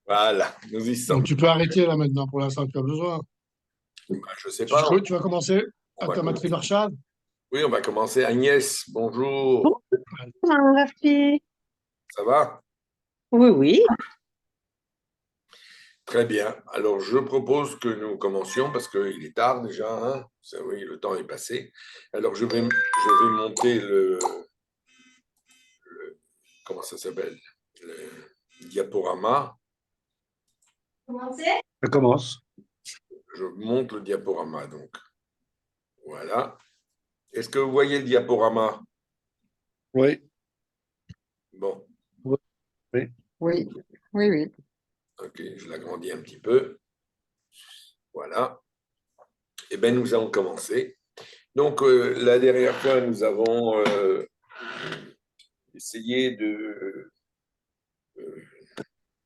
Voilà, nous y Donc sommes. tu peux arrêter là maintenant pour l'instant, tu as besoin. Je ne sais pas, Tu vas commencer on à va ta commencer. matriarchale. Oui, on va commencer. Agnès, bonjour. Bonjour, Rafi. Ça va? Oui, oui. Très bien. Alors, je propose que nous commencions parce qu'il est tard déjà, hein. Oui, le temps est passé. Alors, je vais monter comment ça s'appelle? Le diaporama. Ça commence. Je monte le diaporama, donc. Voilà. Est-ce que vous voyez le diaporama? Oui. Bon, Oui. Oui. Oui, oui, oui. ok, je l'agrandis un petit peu. Voilà. Eh bien, nous allons commencer. Donc, la dernière fois, nous avons essayé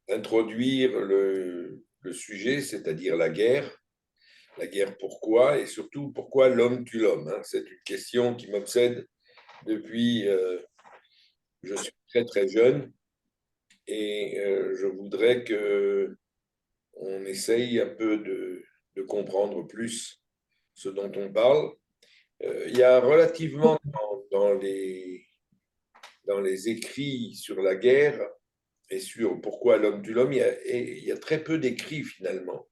d'introduire le sujet, c'est-à-dire la guerre. La guerre, pourquoi? Et surtout, pourquoi l'homme tue l'homme, hein? C'est une question qui m'obsède depuis je suis très très jeune et je voudrais que on essaye un peu de comprendre plus ce dont on parle. Il y a relativement dans les écrits sur la guerre et sur pourquoi l'homme tue l'homme, il y a très peu d'écrits finalement.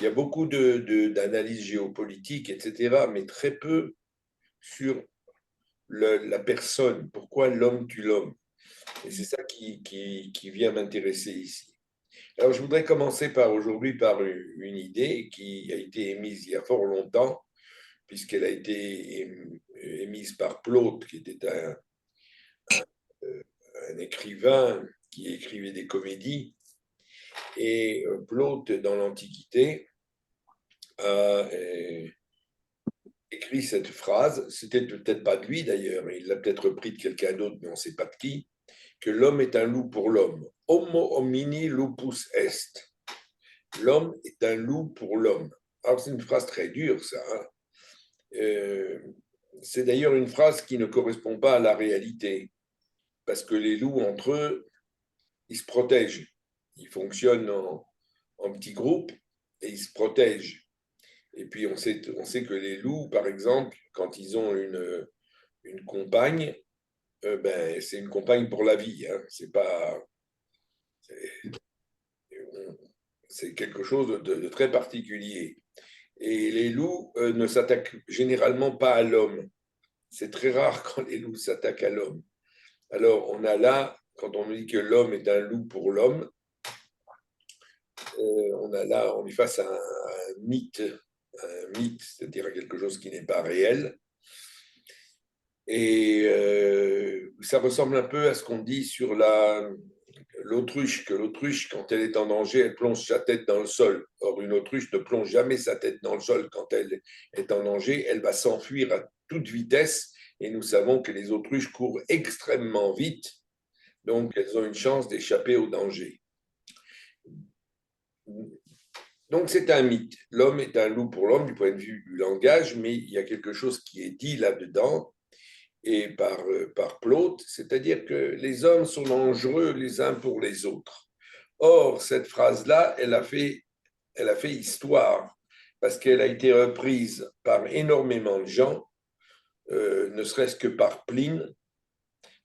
Il y a beaucoup d'analyses géopolitiques, etc., mais très peu sur la personne, pourquoi l'homme tue l'homme. Et c'est ça qui vient m'intéresser ici. Alors, je voudrais commencer aujourd'hui par une idée qui a été émise il y a fort longtemps, puisqu'elle a été émise par Plaute, qui était un écrivain qui écrivait des comédies. Et Plaute, dans l'Antiquité, a écrit cette phrase, c'était peut-être pas de lui d'ailleurs, il l'a peut-être repris de quelqu'un d'autre, mais on ne sait pas de qui, que l'homme est un loup pour l'homme. Homo homini lupus est. L'homme est un loup pour l'homme. Alors c'est une phrase très dure, ça. Hein. C'est d'ailleurs une phrase qui ne correspond pas à la réalité, parce que les loups, entre eux, ils se protègent. Ils fonctionnent en petits groupes et ils se protègent. Et puis on sait que les loups, par exemple, quand ils ont une compagne, ben, c'est une compagne pour la vie. Hein. C'est quelque chose de très particulier. Et les loups ne s'attaquent généralement pas à l'homme. C'est très rare quand les loups s'attaquent à l'homme. Alors, on a là, quand on dit que l'homme est un loup pour l'homme, on a là, on est face à un mythe, c'est-à-dire à quelque chose qui n'est pas réel. Et ça ressemble un peu à ce qu'on dit sur l'autruche, que l'autruche, quand elle est en danger, elle plonge sa tête dans le sol. Or, une autruche ne plonge jamais sa tête dans le sol quand elle est en danger, elle va s'enfuir à toute vitesse. Et nous savons que les autruches courent extrêmement vite, donc elles ont une chance d'échapper au danger. Donc c'est un mythe. L'homme est un loup pour l'homme du point de vue du langage, mais il y a quelque chose qui est dit là-dedans et par Plaute, c'est-à-dire que les hommes sont dangereux les uns pour les autres. Or, cette phrase-là, elle a fait histoire parce qu'elle a été reprise par énormément de gens, ne serait-ce que par Pline,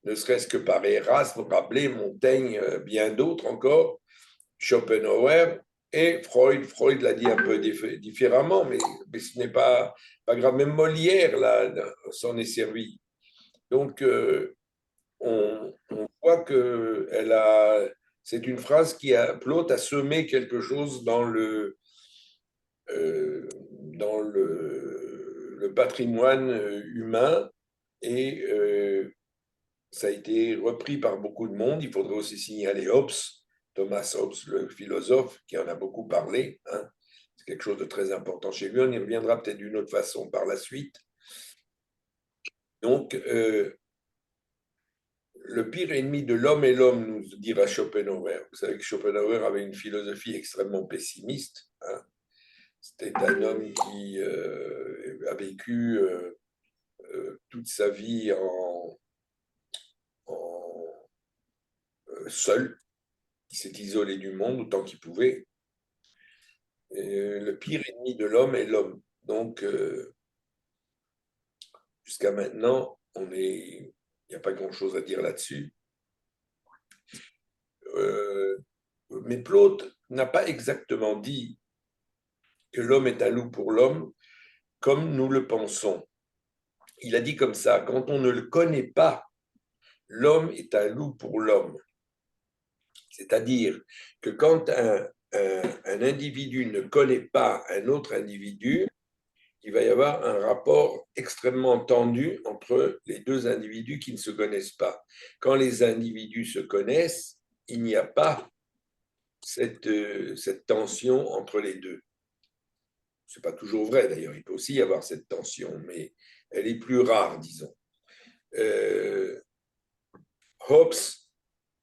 ne serait-ce que par Erasme, Rabelais, Montaigne, bien d'autres encore, Schopenhauer et Freud. Freud l'a dit un peu différemment, mais ce n'est pas grave. Même Molière s'en est servi. Donc, on voit que c'est une phrase Plaute a semé quelque chose dans le patrimoine humain et ça a été repris par beaucoup de monde. Il faudrait aussi signaler Hobbes, Thomas Hobbes, le philosophe, qui en a beaucoup parlé. Hein. C'est quelque chose de très important chez lui. On y reviendra peut-être d'une autre façon par la suite. Donc, le pire ennemi de l'homme est l'homme, nous dira Schopenhauer. Vous savez que Schopenhauer avait une philosophie extrêmement pessimiste. Hein. C'était un homme qui a vécu toute sa vie seul. qui s'est isolé du monde autant qu'il pouvait. Le pire ennemi de l'homme est l'homme. Donc, jusqu'à maintenant, il n'y a pas grand-chose à dire là-dessus. Mais Plaute n'a pas exactement dit que l'homme est un loup pour l'homme comme nous le pensons. Il a dit comme ça, quand on ne le connaît pas, l'homme est un loup pour l'homme. C'est-à-dire que quand un individu ne connaît pas un autre individu, il va y avoir un rapport extrêmement tendu entre les deux individus qui ne se connaissent pas. Quand les individus se connaissent, il n'y a pas cette tension entre les deux. Ce n'est pas toujours vrai d'ailleurs, il peut aussi y avoir cette tension, mais elle est plus rare, disons. Hobbes,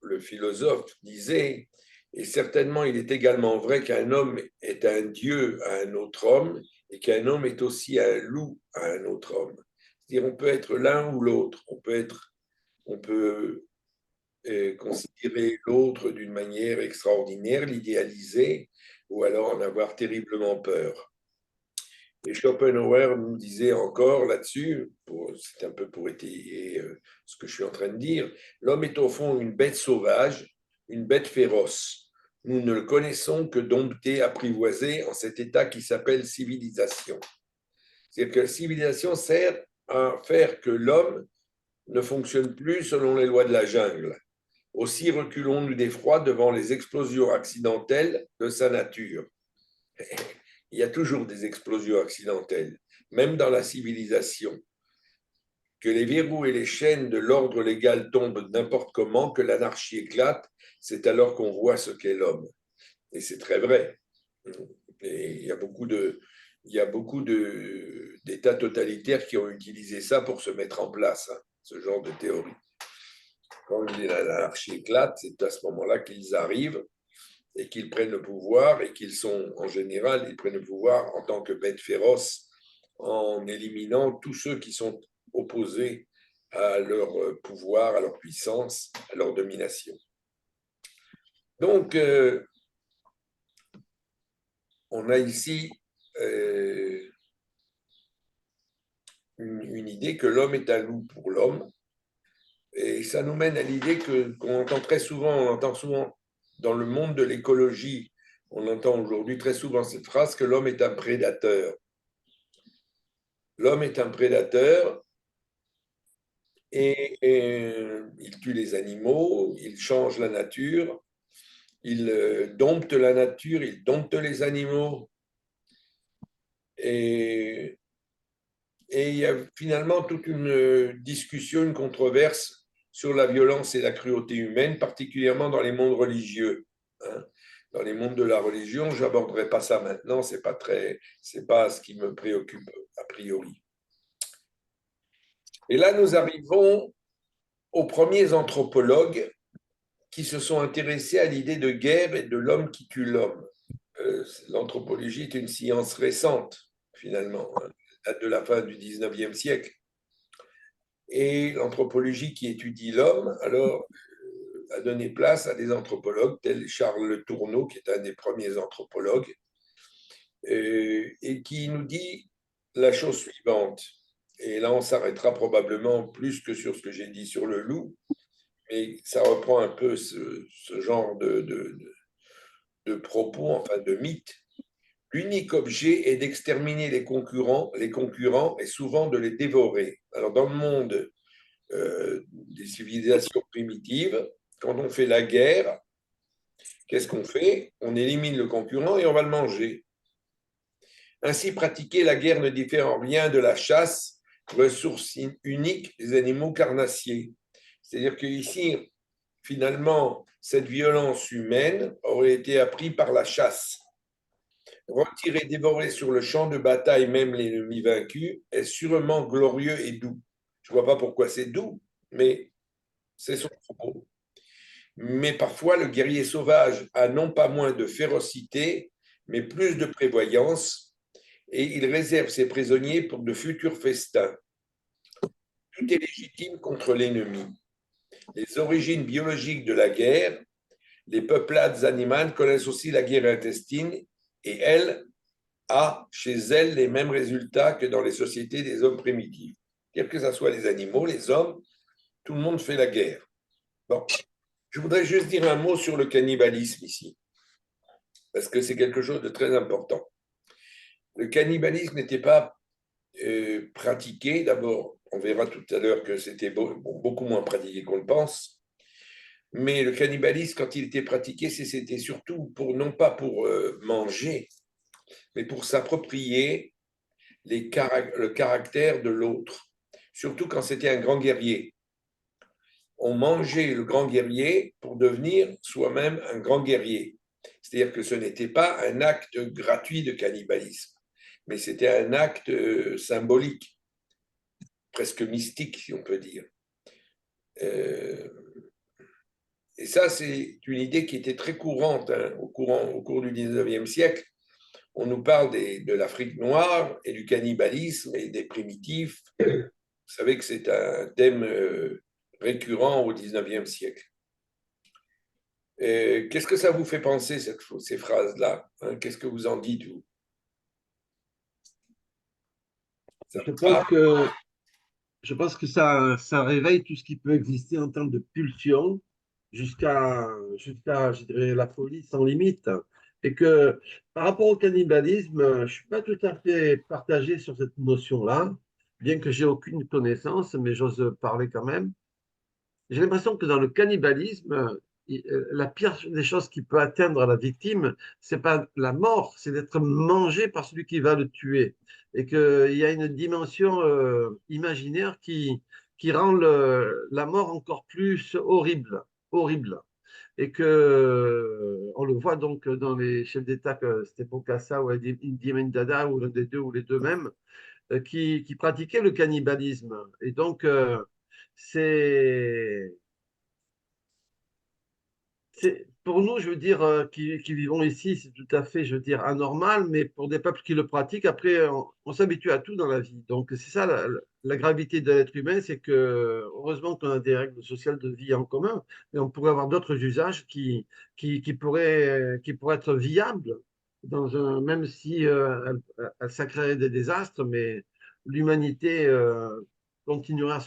le philosophe, disait, et certainement il est également vrai qu'un homme est un dieu à un autre homme et qu'un homme est aussi un loup à un autre homme. C'est-à-dire on peut être l'un ou l'autre, on peut considérer l'autre d'une manière extraordinaire, l'idéaliser, ou alors en avoir terriblement peur. Et Schopenhauer nous disait encore là-dessus, c'est un peu pour étayer ce que je suis en train de dire, l'homme est au fond une bête sauvage, une bête féroce. Nous ne le connaissons que dompté, apprivoisé en cet état qui s'appelle civilisation. C'est-à-dire que la civilisation sert à faire que l'homme ne fonctionne plus selon les lois de la jungle. Aussi reculons-nous d'effroi devant les explosions accidentelles de sa nature. Il y a toujours des explosions accidentelles, même dans la civilisation. Que les verrous et les chaînes de l'ordre légal tombent n'importe comment, que l'anarchie éclate, c'est alors qu'on voit ce qu'est l'homme. Et c'est très vrai. Et il y a beaucoup d'États totalitaires qui ont utilisé ça pour se mettre en place, ce genre de théorie. Quand l'anarchie éclate, c'est à ce moment-là qu'ils arrivent et qu'ils prennent le pouvoir et qu'ils sont, en général, ils prennent le pouvoir en tant que bêtes féroces en éliminant tous ceux qui sont opposés à leur pouvoir, à leur puissance, à leur domination. Donc, on a ici une idée que l'homme est un loup pour l'homme, et ça nous mène à l'idée qu'on entend très souvent, on entend souvent dans le monde de l'écologie, on entend aujourd'hui très souvent cette phrase que l'homme est un prédateur. L'homme est un prédateur et il tue les animaux, il change la nature, il dompte la nature, il dompte les animaux. Et il y a finalement toute une discussion, une controverse sur la violence et la cruauté humaine, particulièrement dans les mondes religieux. Dans les mondes de la religion, je n'aborderai pas ça maintenant, c'est pas ce qui me préoccupe a priori. Et là, nous arrivons aux premiers anthropologues qui se sont intéressés à l'idée de guerre et de l'homme qui tue l'homme. L'anthropologie est une science récente, finalement, date de la fin du 19e siècle. Et l'anthropologie qui étudie l'homme, alors, a donné place à des anthropologues tels Charles Le Tourneau, qui est un des premiers anthropologues, et qui nous dit la chose suivante. Et là, on s'arrêtera probablement plus que sur ce que j'ai dit sur le loup, mais ça reprend un peu ce genre de propos, enfin de mythe. L'unique objet est d'exterminer les concurrents et souvent de les dévorer. Alors, dans le monde des civilisations primitives, quand on fait la guerre, qu'est-ce qu'on fait? On élimine le concurrent et on va le manger. Ainsi, pratiquer la guerre ne diffère en rien de la chasse, ressource unique des animaux carnassiers. C'est-à-dire qu'ici, finalement, cette violence humaine aurait été apprise par la chasse. Retirer, dévorer sur le champ de bataille même l'ennemi vaincu est sûrement glorieux et doux. Je ne vois pas pourquoi c'est doux, mais c'est son propos. Mais parfois, le guerrier sauvage a non pas moins de férocité, mais plus de prévoyance, et il réserve ses prisonniers pour de futurs festins. Tout est légitime contre l'ennemi. Les origines biologiques de la guerre les peuplades animales connaissent aussi la guerre intestine et elle a chez elle les mêmes résultats que dans les sociétés des hommes primitifs. Quels que ce soit les animaux, les hommes, tout le monde fait la guerre. Bon, je voudrais juste dire un mot sur le cannibalisme ici, parce que c'est quelque chose de très important. Le cannibalisme n'était pas pratiqué, d'abord, on verra tout à l'heure que c'était beaucoup moins pratiqué qu'on le pense, mais le cannibalisme, quand il était pratiqué, c'était surtout pour, non pas pour manger, mais pour s'approprier le caractère de l'autre, surtout quand c'était un grand guerrier. On mangeait le grand guerrier pour devenir soi-même un grand guerrier. C'est-à-dire que ce n'était pas un acte gratuit de cannibalisme, mais c'était un acte symbolique, presque mystique, si on peut dire. Et ça, c'est une idée qui était très courante au cours du 19e siècle. On nous parle de l'Afrique noire et du cannibalisme et des primitifs. Vous savez que c'est un thème récurrent au 19e siècle. Qu'est-ce que ça vous fait penser, ces phrases-là, hein? Qu'est-ce que vous en dites, vous? Je pense que ça réveille tout ce qui peut exister en termes de pulsion jusqu'à, je dirais, la folie sans limite. Et que par rapport au cannibalisme, je ne suis pas tout à fait partagé sur cette notion-là, bien que j'ai aucune connaissance, mais j'ose parler quand même. J'ai l'impression que dans le cannibalisme, la pire des choses qui peut atteindre la victime, c'est pas la mort, c'est d'être mangé par celui qui va le tuer. Et qu'il y a une dimension imaginaire qui rend la mort encore plus horrible, horrible. Et que on le voit donc dans les chefs d'État, que c'était Bokassa ou Idi Amin Dada, ou l'un des deux, ou les deux mêmes, qui pratiquaient le cannibalisme. Et donc, c'est pour nous, je veux dire, qui vivons ici, c'est tout à fait, je veux dire, anormal, mais pour des peuples qui le pratiquent, après, on s'habitue à tout dans la vie. Donc, c'est ça la gravité de l'être humain, c'est que, heureusement qu'on a des règles sociales de vie en commun, mais on pourrait avoir d'autres usages qui pourraient être viables, même si ça créerait des désastres, mais l'humanité continuerait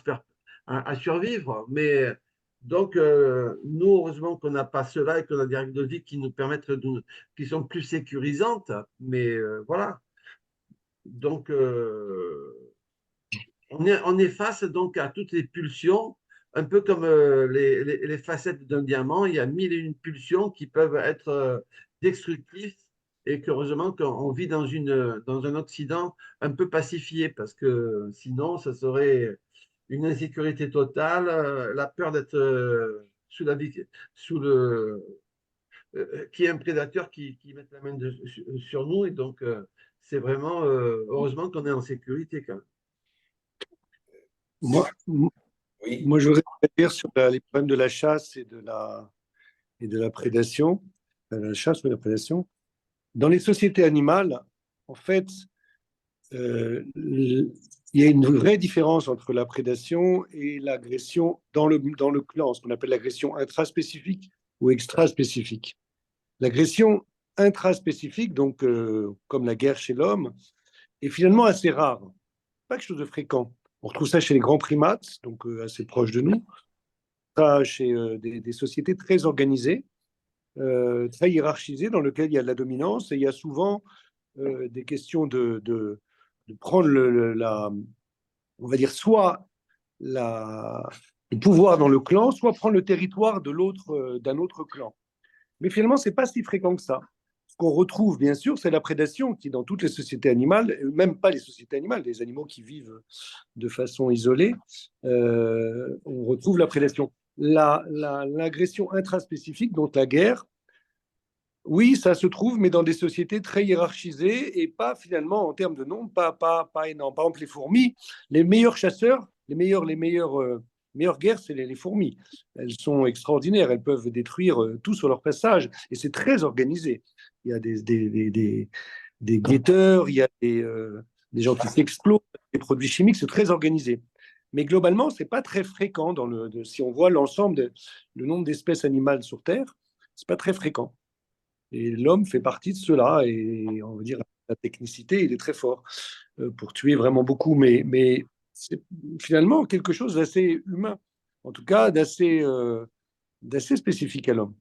à survivre. Mais donc, nous, heureusement qu'on n'a pas cela et qu'on a des règles de vie qui nous permettent qui sont plus sécurisantes. Mais voilà. Donc, on est face donc à toutes les pulsions, un peu comme les facettes d'un diamant. Il y a mille et une pulsions qui peuvent être destructives et qu'heureusement qu'on vit dans un Occident un peu pacifié parce que sinon, ça serait une insécurité totale, la peur d'être sous le, qui est un prédateur qui met la main sur nous. Et donc, c'est vraiment, heureusement qu'on est en sécurité quand même. Moi, Oui. moi, je voudrais dire sur les problèmes de la chasse et de la prédation, la chasse ou la prédation. Dans les sociétés animales, en fait, il y a une vraie différence entre la prédation et l'agression dans le clan, ce qu'on appelle l'agression intraspécifique ou extraspécifique. L'agression intraspécifique, donc comme la guerre chez l'homme, est finalement assez rare, pas quelque chose de fréquent. On retrouve ça chez les grands primates, donc assez proches de nous, ça chez des sociétés très organisées, très hiérarchisées, dans lesquelles il y a de la dominance, et il y a souvent des questions de prendre on va dire, soit le pouvoir dans le clan, soit prendre le territoire d'un autre clan. Mais finalement, ce n'est pas si fréquent que ça. Ce qu'on retrouve, bien sûr, c'est la prédation qui est dans toutes les sociétés animales, même pas les sociétés animales, les animaux qui vivent de façon isolée, on retrouve la prédation. L'agression intraspécifique, donc la guerre, oui, ça se trouve, mais dans des sociétés très hiérarchisées et pas finalement en termes de nombre, pas énorme. Par exemple, les fourmis, les meilleurs chasseurs, les meilleures guerres, c'est les fourmis. Elles sont extraordinaires, elles peuvent détruire tout sur leur passage et c'est très organisé. Il y a des guetteurs, il y a des gens qui s'explosent, des produits chimiques, c'est très organisé. Mais globalement, ce n'est pas très fréquent si on voit le nombre d'espèces animales sur Terre. C'est pas très fréquent. Et l'homme fait partie de cela. Et on va dire, la technicité, il est très fort pour tuer vraiment beaucoup. Mais c'est finalement quelque chose d'assez humain, en tout cas d'assez spécifique à l'homme.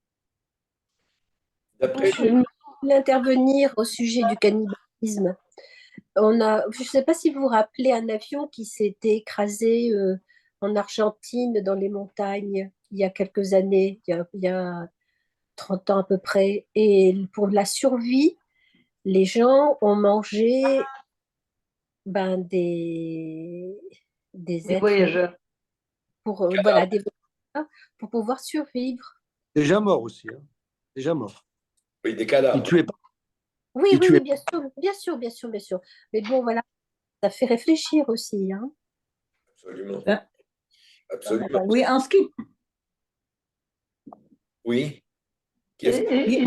D'après Je voulais intervenir au sujet du cannibalisme. Je ne sais pas si vous vous rappelez un avion qui s'était écrasé en Argentine, dans les montagnes, il y a quelques années, il y a 30 ans à peu près. Et pour la survie, les gens ont mangé ben, des Les êtres voyageurs. voilà, des voyageurs pour pouvoir survivre. Déjà mort aussi. Hein. Déjà mort. oui, des Il cadavres, tuait pas. Oui, Il oui, tuait oui, bien sûr, bien sûr, bien sûr, bien sûr. Mais bon, voilà, ça fait réfléchir aussi, hein. absolument. Ben, Absolument. oui, en ce qui, Oui. Qui Et, est-ce et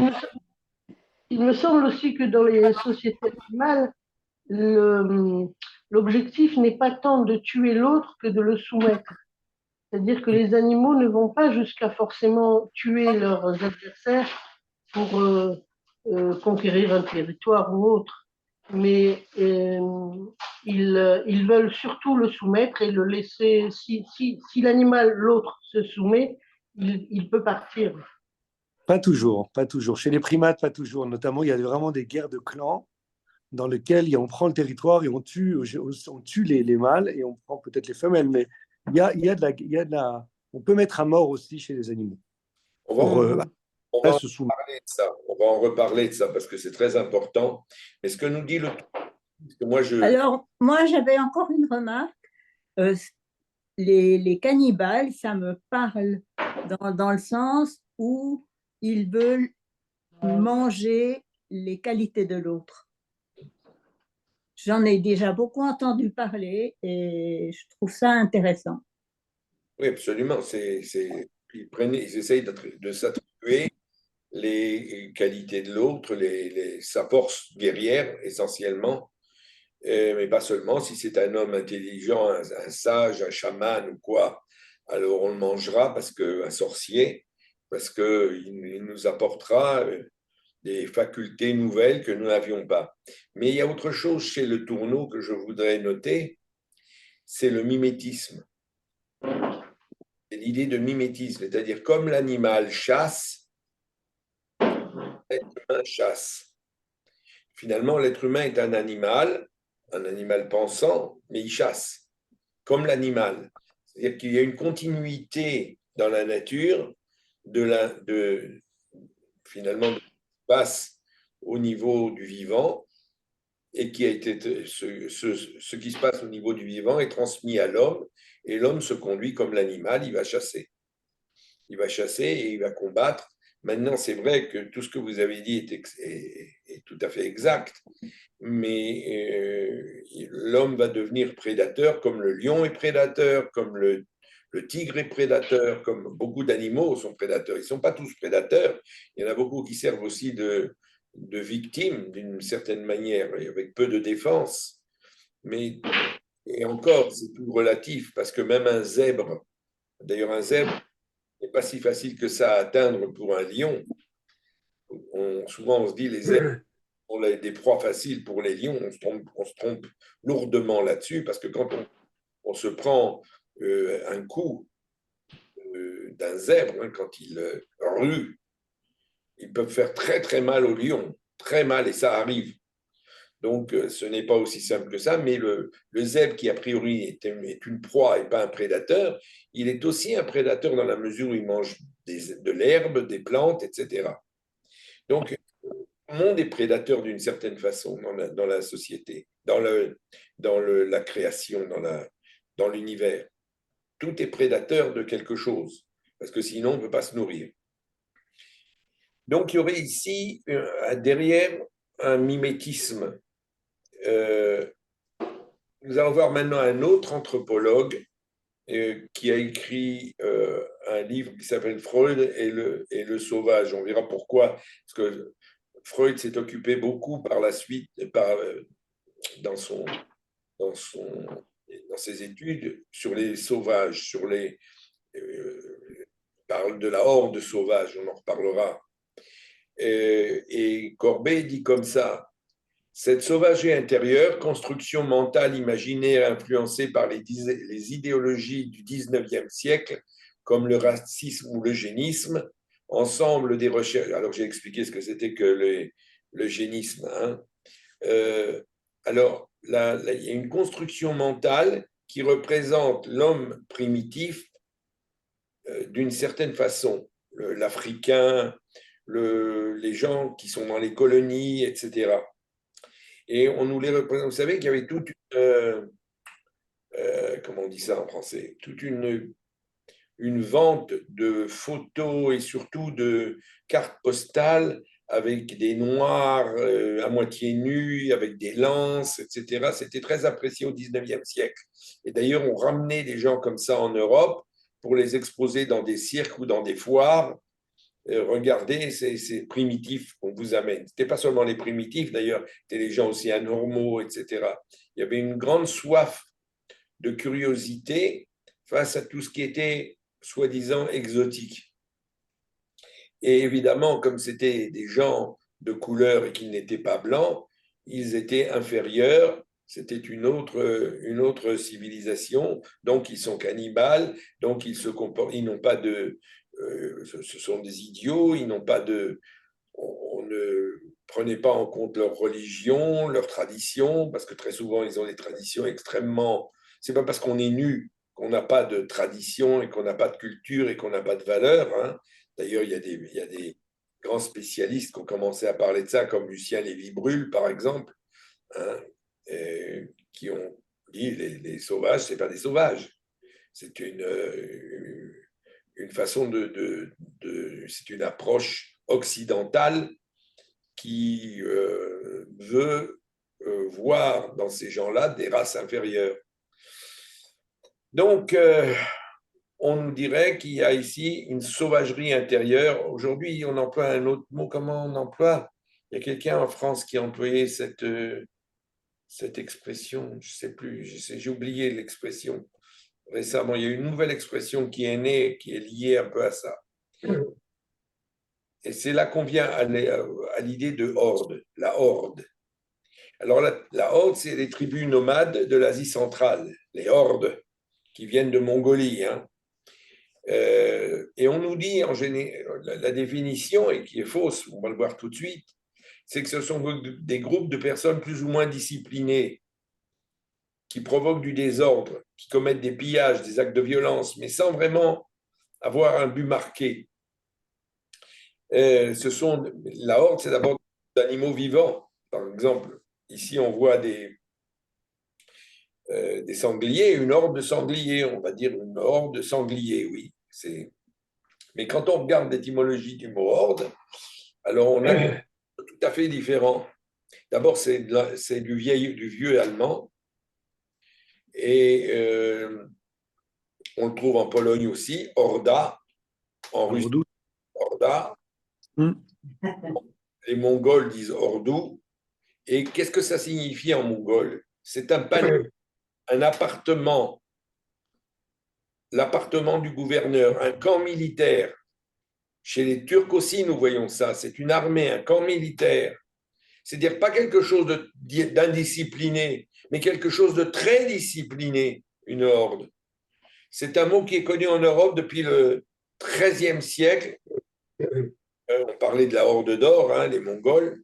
il me semble aussi que dans les sociétés animales, l'objectif n'est pas tant de tuer l'autre que de le soumettre. C'est-à-dire que les animaux ne vont pas jusqu'à forcément tuer leurs adversaires pour conquérir un territoire ou autre, mais ils veulent surtout le soumettre et le laisser. Si l'animal, l'autre, se soumet, il peut partir. Pas toujours, pas toujours. Chez les primates, pas toujours. Notamment, il y a vraiment des guerres de clans dans lesquelles on prend le territoire et on tue les mâles et on prend peut-être les femelles. Mais il y a de la, on peut mettre à mort aussi chez les animaux On va, pour on va en se soumettre. reparler de ça. On va en reparler de ça parce que c'est très important. Mais ce que nous dit le parce que moi, Alors, moi, j'avais encore une remarque. Euh, les cannibales, ça me parle dans le sens où ils veulent manger les qualités de l'autre. J'en ai déjà beaucoup entendu parler et je trouve ça intéressant. oui, absolument. Ils essayent de s'attribuer les qualités de l'autre, sa force guerrière essentiellement, mais pas seulement. Si c'est un homme intelligent, un sage, un chaman ou quoi, alors on le mangera parce que un sorcier, parce qu'il nous apportera des facultés nouvelles que nous n'avions pas. Mais il y a autre chose chez le tourneau que je voudrais noter, c'est le mimétisme. C'est l'idée de mimétisme, c'est-à-dire comme l'animal chasse, l'être humain chasse. Finalement, l'être humain est un animal pensant, mais il chasse, comme l'animal. C'est-à-dire qu'il y a une continuité dans la nature finalement, de ce qui passe au niveau du vivant et qui a été ce qui se passe au niveau du vivant est transmis à l'homme et l'homme se conduit comme l'animal, il va chasser. Il va chasser et il va combattre. Maintenant, c'est vrai que tout ce que vous avez dit est tout à fait exact, mais l'homme va devenir prédateur comme le lion est prédateur, comme le tigre est prédateur, comme beaucoup d'animaux sont prédateurs. Ils ne sont pas tous prédateurs. Il y en a beaucoup qui servent aussi de victimes d'une certaine manière, avec peu de défense. Mais, et encore, c'est tout relatif, parce que même un zèbre, d'ailleurs un zèbre n'est pas si facile que ça à atteindre pour un lion. Souvent, on se dit les zèbres sont des proies faciles pour les lions. On se trompe lourdement là-dessus, parce que quand on se prend un coup d'un zèbre, hein, quand il rue, ils peuvent faire très très mal au lion, très mal, et ça arrive. Donc, ce n'est pas aussi simple que ça, mais le zèbre, qui a priori est une proie et pas un prédateur, il est aussi un prédateur dans la mesure où il mange de l'herbe, des plantes, etc. Donc, tout le monde est prédateur d'une certaine façon dans la société, la création, dans l'univers. Tout est prédateur de quelque chose, parce que sinon, on ne peut pas se nourrir. Donc, il y aurait ici, derrière, un mimétisme. Nous allons voir maintenant un autre anthropologue qui a écrit un livre qui s'appelle Freud et le sauvage. On verra pourquoi, parce que Freud s'est occupé beaucoup par la suite, dans ses études, sur les sauvages, parle de la horde sauvage, on en reparlera Et Corbet dit comme ça: cette sauvagerie intérieure, construction mentale imaginaire influencée par les idéologies du XIXe siècle, comme le racisme ou l'eugénisme, ensemble des recherches. Alors j'ai expliqué ce que c'était que l'eugénisme. Hein. Alors là, il y a une construction mentale qui représente l'homme primitif d'une certaine façon, l'Africain, les gens qui sont dans les colonies, etc. Et on nous les représente. Vous savez qu'il y avait toute comment on dit ça en français, toute une vente de photos et surtout de cartes postales avec des noirs à moitié nus, avec des lances, etc. C'était très apprécié au XIXe siècle. Et d'ailleurs, on ramenait des gens comme ça en Europe pour les exposer dans des cirques ou dans des foires. Regardez ces primitifs qu'on vous amène. Ce n'était pas seulement les primitifs, d'ailleurs, c'était les gens aussi anormaux, etc. Il y avait une grande soif de curiosité face à tout ce qui était soi-disant exotique. Et évidemment, comme c'était des gens de couleur et qu'ils n'étaient pas blancs, ils étaient inférieurs, c'était une autre civilisation, donc ils sont cannibales, donc ils n'ont pas de... ce sont des idiots, ils n'ont pas de... On ne prenait pas en compte leur religion, leur tradition, parce que très souvent, ils ont des traditions extrêmement... C'est pas parce qu'on est nu qu'on n'a pas de tradition et qu'on n'a pas de culture et qu'on n'a pas de valeur. Hein. D'ailleurs, il y a des grands spécialistes qui ont commencé à parler de ça, comme Lucien Lévy-Bruhl, par exemple, hein, qui ont dit les sauvages, ce n'est pas des sauvages. C'est une façon c'est une approche occidentale qui veut voir dans ces gens-là des races inférieures. Donc, on nous dirait qu'il y a ici une sauvagerie intérieure. Aujourd'hui, on emploie un autre mot. Comment on emploie? Il y a quelqu'un en France qui a employé cette expression. Je ne sais plus, j'ai oublié l'expression. Récemment, il y a une nouvelle expression qui est née, qui est liée un peu à ça. Et c'est là qu'on vient à l'idée de horde, la horde. Alors, la horde, c'est les tribus nomades de l'Asie centrale, les hordes qui viennent de Mongolie. Hein. Et on nous dit, en général, la définition, et qui est fausse, on va le voir tout de suite, c'est que ce sont des groupes de personnes plus ou moins disciplinées, qui provoquent du désordre, qui commettent des pillages, des actes de violence, mais sans vraiment avoir un but marqué. La horde, c'est d'abord des animaux vivants. Par exemple, ici, on voit des sangliers, une horde de sangliers, on va dire une horde de sangliers, oui. Mais quand on regarde l'étymologie du mot horde, alors on a tout à fait différent. D'abord, c'est du vieux allemand, et on le trouve en Pologne aussi, horda, en russe, horda. Les Mongols disent ordou. Et qu'est-ce que ça signifie en mongol? C'est un palais, un appartement, l'appartement du gouverneur, un camp militaire. Chez les Turcs aussi, nous voyons ça. C'est une armée, un camp militaire. C'est-à-dire pas quelque chose d'indiscipliné, mais quelque chose de très discipliné, une horde. C'est un mot qui est connu en Europe depuis le XIIIe siècle. On parlait de la horde d'or, hein, les Mongols.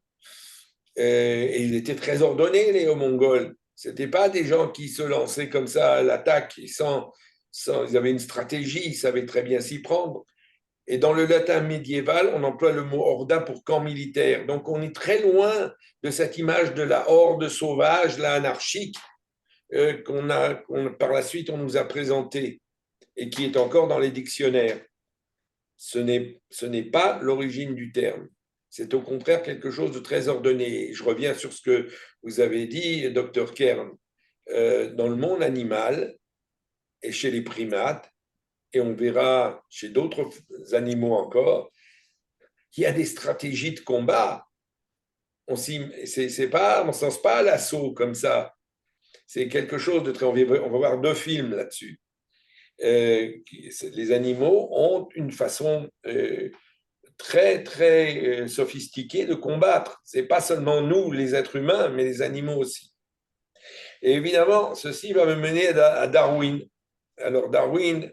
Et ils étaient très ordonnés, les Mongols. Ce n'étaient pas des gens qui se lançaient comme ça à l'attaque. Ils avaient une stratégie, ils savaient très bien s'y prendre. Et dans le latin médiéval, on emploie le mot horda pour camp militaire. Donc on est très loin de cette image de la horde sauvage, la anarchique, par la suite on nous a présentée et qui est encore dans les dictionnaires. Ce n'est pas l'origine du terme. C'est au contraire quelque chose de très ordonné. Je reviens sur ce que vous avez dit, Dr Kern. Dans le monde animal et chez les primates, et on verra chez d'autres animaux encore, il y a des stratégies de combat. On ne se lance pas à l'assaut comme ça. C'est quelque chose de très... On va voir 2 films là-dessus. Les animaux ont une façon très, très sophistiquée de combattre. Ce n'est pas seulement nous, les êtres humains, mais les animaux aussi. Et évidemment, ceci va me mener à Darwin. Alors Darwin,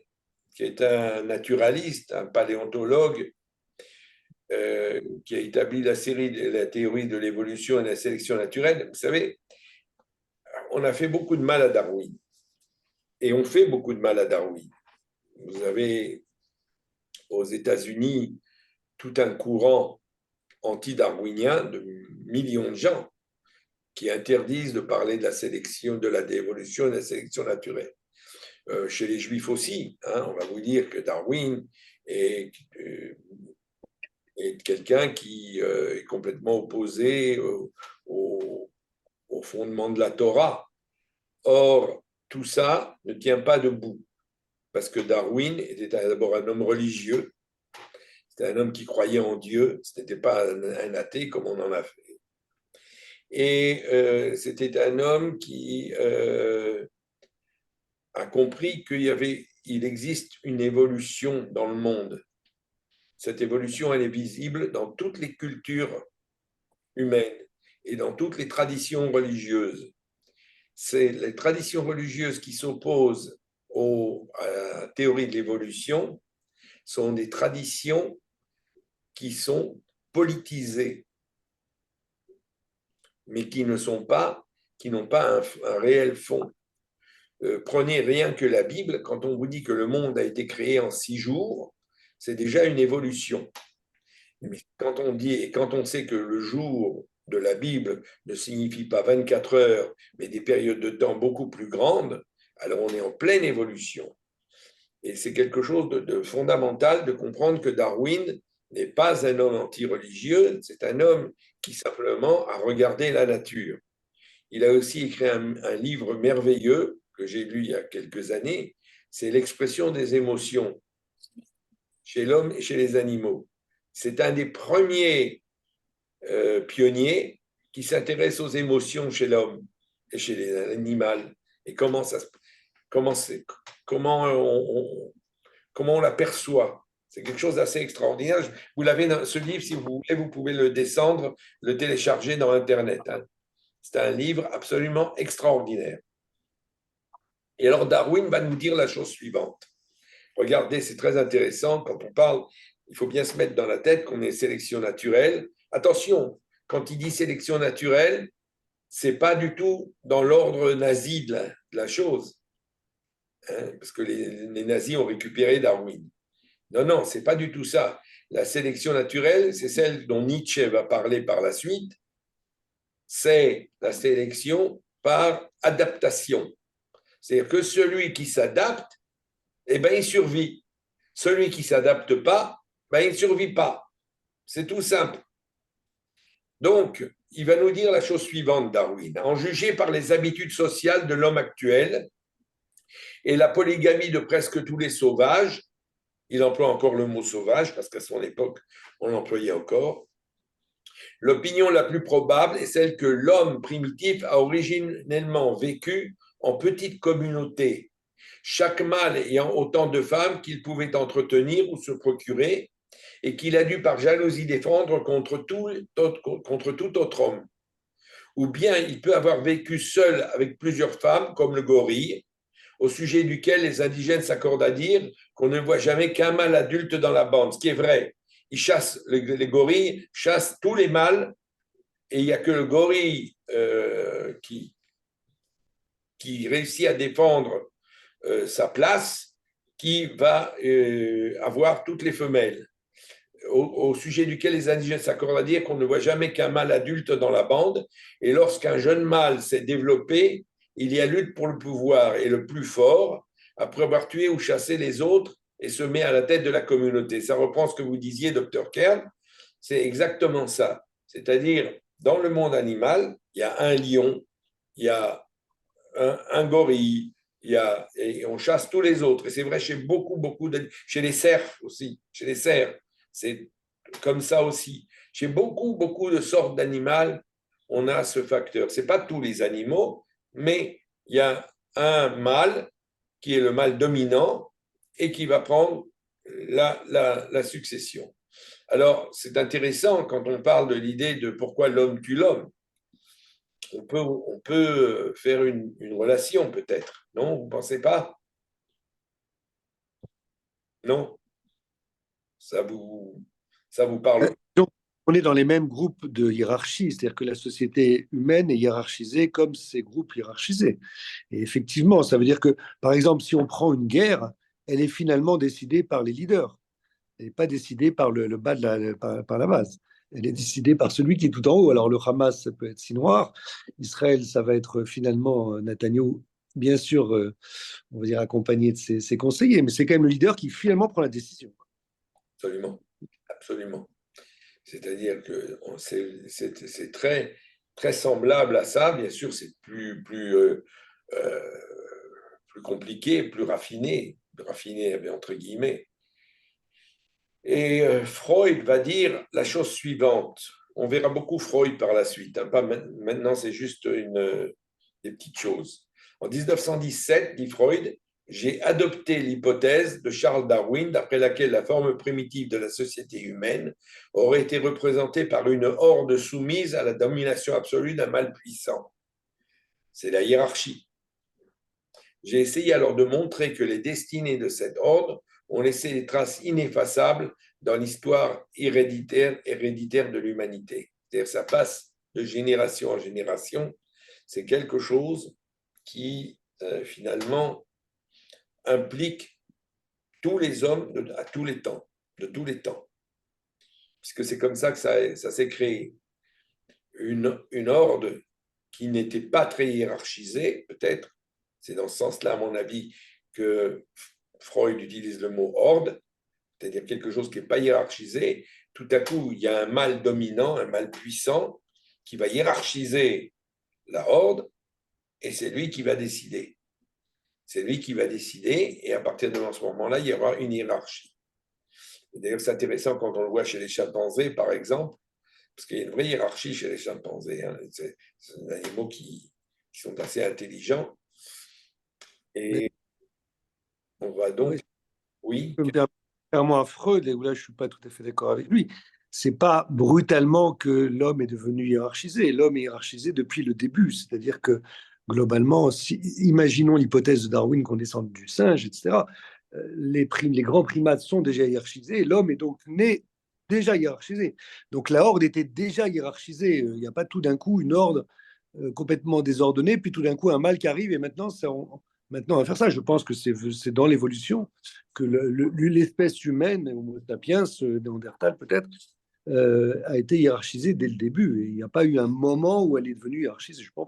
qui est un naturaliste, un paléontologue, qui a établi la théorie de l'évolution et de la sélection naturelle, vous savez, on a fait beaucoup de mal à Darwin. Et on fait beaucoup de mal à Darwin. Vous avez aux États-Unis tout un courant anti-darwinien de millions de gens qui interdisent de parler de la sélection, de la d'évolution et de la sélection naturelle. Chez les Juifs aussi, hein, on va vous dire que Darwin est quelqu'un qui est complètement opposé au fondement de la Torah. Or, tout ça ne tient pas debout, parce que Darwin était d'abord un homme religieux, c'était un homme qui croyait en Dieu, ce n'était pas un athée comme on en a fait. Et c'était un homme qui a compris qu'il existe une évolution dans le monde. Cette évolution, elle est visible dans toutes les cultures humaines et dans toutes les traditions religieuses. C'est les traditions religieuses qui s'opposent à la théorie de l'évolution sont des traditions qui sont politisées, mais qui n'ont pas un réel fond. Prenez rien que la Bible, quand on vous dit que le monde a été créé en 6 jours, c'est déjà une évolution. Mais quand on sait que le jour de la Bible ne signifie pas 24 heures, mais des périodes de temps beaucoup plus grandes, alors on est en pleine évolution. Et c'est quelque chose de fondamental de comprendre que Darwin n'est pas un homme anti-religieux, c'est un homme qui simplement a regardé la nature. Il a aussi écrit un livre merveilleux que j'ai lu il y a quelques années, c'est l'expression des émotions chez l'homme et chez les animaux. C'est un des premiers pionniers qui s'intéresse aux émotions chez l'homme et chez l'animal. Et comment on l'aperçoit. C'est quelque chose d'assez extraordinaire. Vous l'avez dans ce livre, si vous voulez, vous pouvez le descendre, le télécharger dans Internet. Hein. C'est un livre absolument extraordinaire. Et alors Darwin va nous dire la chose suivante. Regardez, c'est très intéressant. Quand on parle, il faut bien se mettre dans la tête qu'on est sélection naturelle. Attention, quand il dit sélection naturelle, ce n'est pas du tout dans l'ordre nazi de la chose. Hein, parce que les nazis ont récupéré Darwin. Non, ce n'est pas du tout ça. La sélection naturelle, c'est celle dont Nietzsche va parler par la suite. C'est la sélection par adaptation. C'est-à-dire que celui qui s'adapte, eh ben, il survit. Celui qui ne s'adapte pas, ben, il ne survit pas. C'est tout simple. Donc, il va nous dire la chose suivante, Darwin. En juger par les habitudes sociales de l'homme actuel et la polygamie de presque tous les sauvages, il emploie encore le mot sauvage parce qu'à son époque, on l'employait encore, l'opinion la plus probable est celle que l'homme primitif a originellement vécu en petite communauté, chaque mâle ayant autant de femmes qu'il pouvait entretenir ou se procurer, et qu'il a dû par jalousie défendre contre tout autre homme. Ou bien il peut avoir vécu seul avec plusieurs femmes, comme le gorille, au sujet duquel les indigènes s'accordent à dire qu'on ne voit jamais qu'un mâle adulte dans la bande, ce qui est vrai. Les gorilles chassent tous les mâles, et il n'y a que le gorille qui réussit à défendre sa place, qui va avoir toutes les femelles, au sujet duquel les indigènes s'accordent à dire qu'on ne voit jamais qu'un mâle adulte dans la bande, et lorsqu'un jeune mâle s'est développé, il y a lutte pour le pouvoir, et le plus fort, après avoir tué ou chassé les autres, et se met à la tête de la communauté. Ça reprend ce que vous disiez, Dr. Kern, c'est exactement ça. C'est-à-dire, dans le monde animal, il y a un lion, il y a un gorille, et on chasse tous les autres. Et c'est vrai chez chez les cerfs aussi, chez les cerfs, c'est comme ça aussi. Chez beaucoup de sortes d'animaux, on a ce facteur. Ce n'est pas tous les animaux, mais il y a un mâle qui est le mâle dominant et qui va prendre la succession. Alors, c'est intéressant quand on parle de l'idée de pourquoi l'homme tue l'homme. On peut faire une relation peut-être, non? Vous ne pensez pas? Non? Ça vous, ça vous parle? Donc, on est dans les mêmes groupes de hiérarchie, c'est-à-dire que la société humaine est hiérarchisée comme ces groupes hiérarchisés. Et effectivement, ça veut dire que, par exemple, si on prend une guerre, elle est finalement décidée par les leaders. Elle n'est pas décidée par le bas par la base. Elle est décidée par celui qui est tout en haut. Alors le Hamas, ça peut être si noir. Israël, ça va être finalement Netanyahou, bien sûr, on va dire accompagné de ses conseillers, mais c'est quand même le leader qui finalement prend la décision. Absolument, absolument. C'est-à-dire que c'est très, très semblable à ça. Bien sûr, c'est plus compliqué, plus raffiné entre guillemets. Et Freud va dire la chose suivante. On verra beaucoup Freud par la suite. Hein, pas maintenant, c'est juste des petites choses. En 1917, dit Freud, j'ai adopté l'hypothèse de Charles Darwin d'après laquelle la forme primitive de la société humaine aurait été représentée par une horde soumise à la domination absolue d'un mal puissant. C'est la hiérarchie. J'ai essayé alors de montrer que les destinées de cette horde ont laissé des traces ineffaçables dans l'histoire héréditaire de l'humanité. C'est-à-dire ça passe de génération en génération. C'est quelque chose qui, finalement, implique tous les hommes à tous les temps, de tous les temps. Puisque c'est comme ça que ça s'est créé. Une horde qui n'était pas très hiérarchisée, peut-être, c'est dans ce sens-là, à mon avis, que Freud utilise le mot horde, c'est-à-dire quelque chose qui n'est pas hiérarchisé. Tout à coup, il y a un mal dominant, un mal puissant, qui va hiérarchiser la horde, et c'est lui qui va décider. C'est lui qui va décider, et à partir de ce moment-là, il y aura une hiérarchie. D'ailleurs, c'est intéressant quand on le voit chez les chimpanzés, par exemple, parce qu'il y a une vraie hiérarchie chez les chimpanzés. Hein. C'est des animaux qui sont assez intelligents. Mais, Et on va donc, oui, oui, contrairement à Freud, et où là je ne suis pas tout à fait d'accord avec lui, c'est pas brutalement que l'homme est devenu hiérarchisé. L'homme est hiérarchisé depuis le début. C'est-à-dire que globalement, imaginons l'hypothèse de Darwin qu'on descende du singe, etc. Les grands primates sont déjà hiérarchisés. Et l'homme est donc né déjà hiérarchisé. Donc la horde était déjà hiérarchisée. Il n'y a pas tout d'un coup une horde complètement désordonnée, puis tout d'un coup un mal qui arrive et maintenant on va faire ça. Je pense que c'est dans l'évolution que l'espèce humaine, Homo sapiens, Néandertal peut-être, a été hiérarchisée dès le début. Et il n'y a pas eu un moment où elle est devenue hiérarchisée, je crois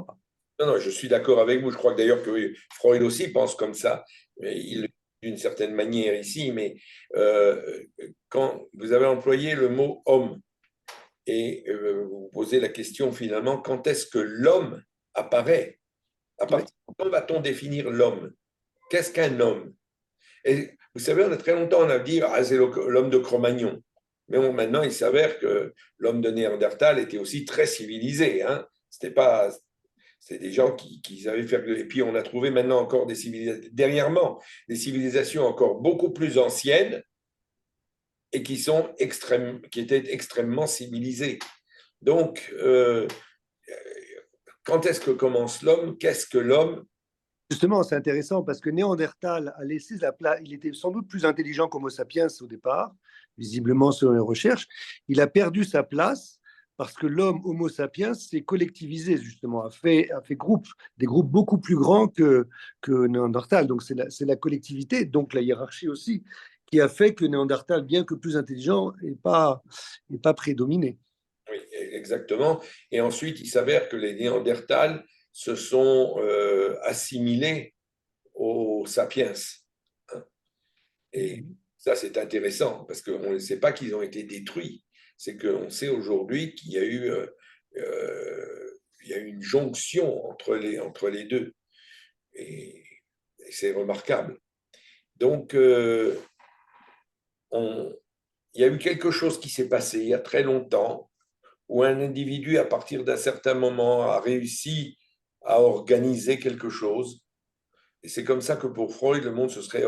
pas. non, je suis d'accord avec vous. Je crois que d'ailleurs que oui, Freud aussi pense comme ça. Il d'une certaine manière ici, mais quand vous avez employé le mot homme et vous posez la question finalement, quand est-ce que l'homme apparaît? À partir de quand va-t-on définir l'homme? Qu'est-ce qu'un homme? Et vous savez, on a très longtemps, on a dit, ah, c'est l'homme de Cro-Magnon. Mais bon, maintenant, il s'avère que l'homme de Néandertal était aussi très civilisé. Hein. C'était pas, c'était des gens qui savaient faire. Et puis, on a trouvé maintenant encore des civilisations, dernièrement, des civilisations encore beaucoup plus anciennes et qui étaient extrêmement civilisées. Donc, quand est-ce que commence l'homme? Qu'est-ce que l'homme? Justement, c'est intéressant parce que Néandertal a laissé la place. Il était sans doute plus intelligent qu'Homo sapiens au départ, visiblement selon les recherches. Il a perdu sa place parce que l'homme Homo sapiens s'est collectivisé, justement, a fait groupe, des groupes beaucoup plus grands que Néandertal. Donc c'est la collectivité, donc la hiérarchie aussi, qui a fait que Néandertal, bien que plus intelligent, n'est pas prédominé. Oui, exactement. Et ensuite, il s'avère que les Néandertals se sont assimilés aux sapiens. Hein. Et ça, c'est intéressant parce qu'on ne sait pas qu'ils ont été détruits. C'est qu'on sait aujourd'hui qu'il y a eu une jonction entre les deux. Et c'est remarquable. Donc, il y a eu quelque chose qui s'est passé il y a très longtemps où un individu, à partir d'un certain moment, a réussi à organiser quelque chose. Et c'est comme ça que pour Freud, le monde se serait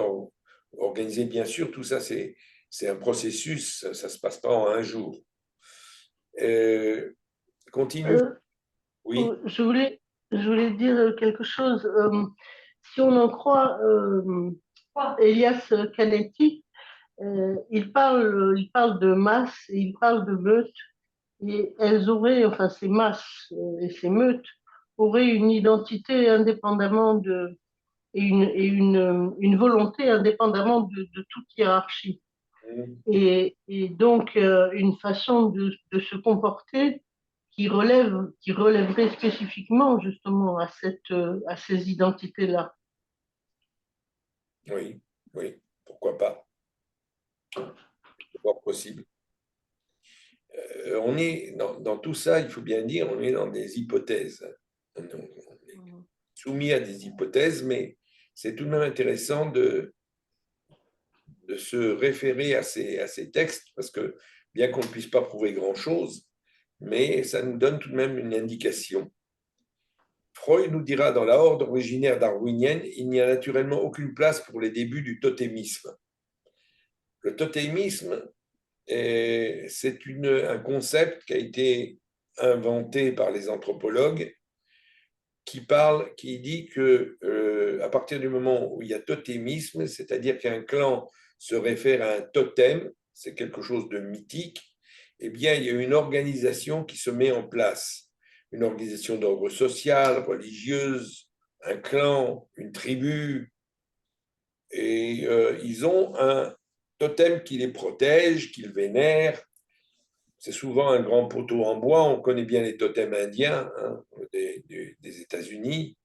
organisé. Bien sûr, tout ça, c'est C'est un processus, ça ne se passe pas en un jour. Continue. Oui. Je voulais dire quelque chose. Si on en croit Elias Canetti, il parle de masse et il parle de meute. Et elles auraient, enfin ces masses et ces meutes, auraient une identité indépendamment une volonté indépendamment de toute hiérarchie. Et donc une façon de se comporter qui relèverait spécifiquement justement à ces identités-là. Oui, oui, pourquoi pas. C'est fort possible. On est dans tout ça, il faut bien dire, on est dans des hypothèses. On est soumis à des hypothèses, mais c'est tout de même intéressant de se référer à ces textes, parce que bien qu'on ne puisse pas prouver grand-chose, mais ça nous donne tout de même une indication. Freud nous dira dans la horde originaire darwinienne, il n'y a naturellement aucune place pour les débuts du totémisme. Le totémisme, c'est un concept qui a été inventé par les anthropologues qui dit que à partir du moment où il y a totémisme, c'est-à-dire qu'un clan se réfère à un totem, c'est quelque chose de mythique, eh bien, il y a une organisation qui se met en place, une organisation d'ordre social, religieuse, un clan, une tribu, et ils ont un totem qui les protège, qu'ils vénèrent. C'est souvent un grand poteau en bois, on connaît bien les totems indiens des États-Unis.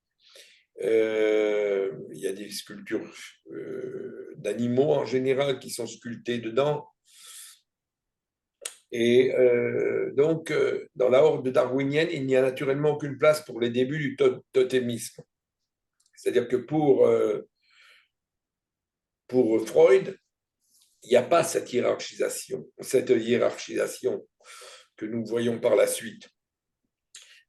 Il y a des sculptures d'animaux en général qui sont sculptées dedans. Et donc, dans la horde darwinienne, il n'y a naturellement aucune place pour les débuts du totémisme. C'est-à-dire que pour Freud, il n'y a pas cette hiérarchisation que nous voyons par la suite.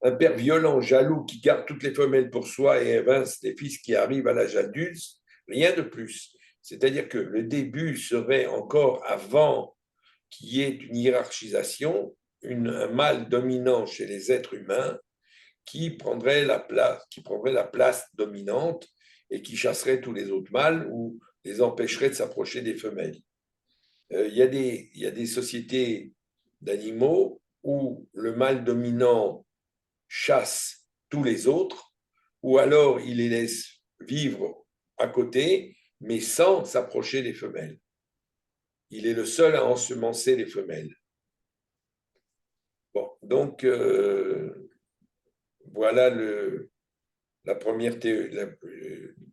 Un père violent, jaloux, qui garde toutes les femelles pour soi et évince les fils qui arrivent à l'âge adulte, rien de plus. C'est-à-dire que le début serait encore avant qu'il y ait une hiérarchisation, un mâle dominant chez les êtres humains qui prendrait la place dominante et qui chasserait tous les autres mâles ou les empêcherait de s'approcher des femelles. Il y a des sociétés d'animaux où le mâle dominant chasse tous les autres, ou alors il les laisse vivre à côté, mais sans s'approcher des femelles. Il est le seul à ensemencer les femelles. Bon, donc voilà la première théorie,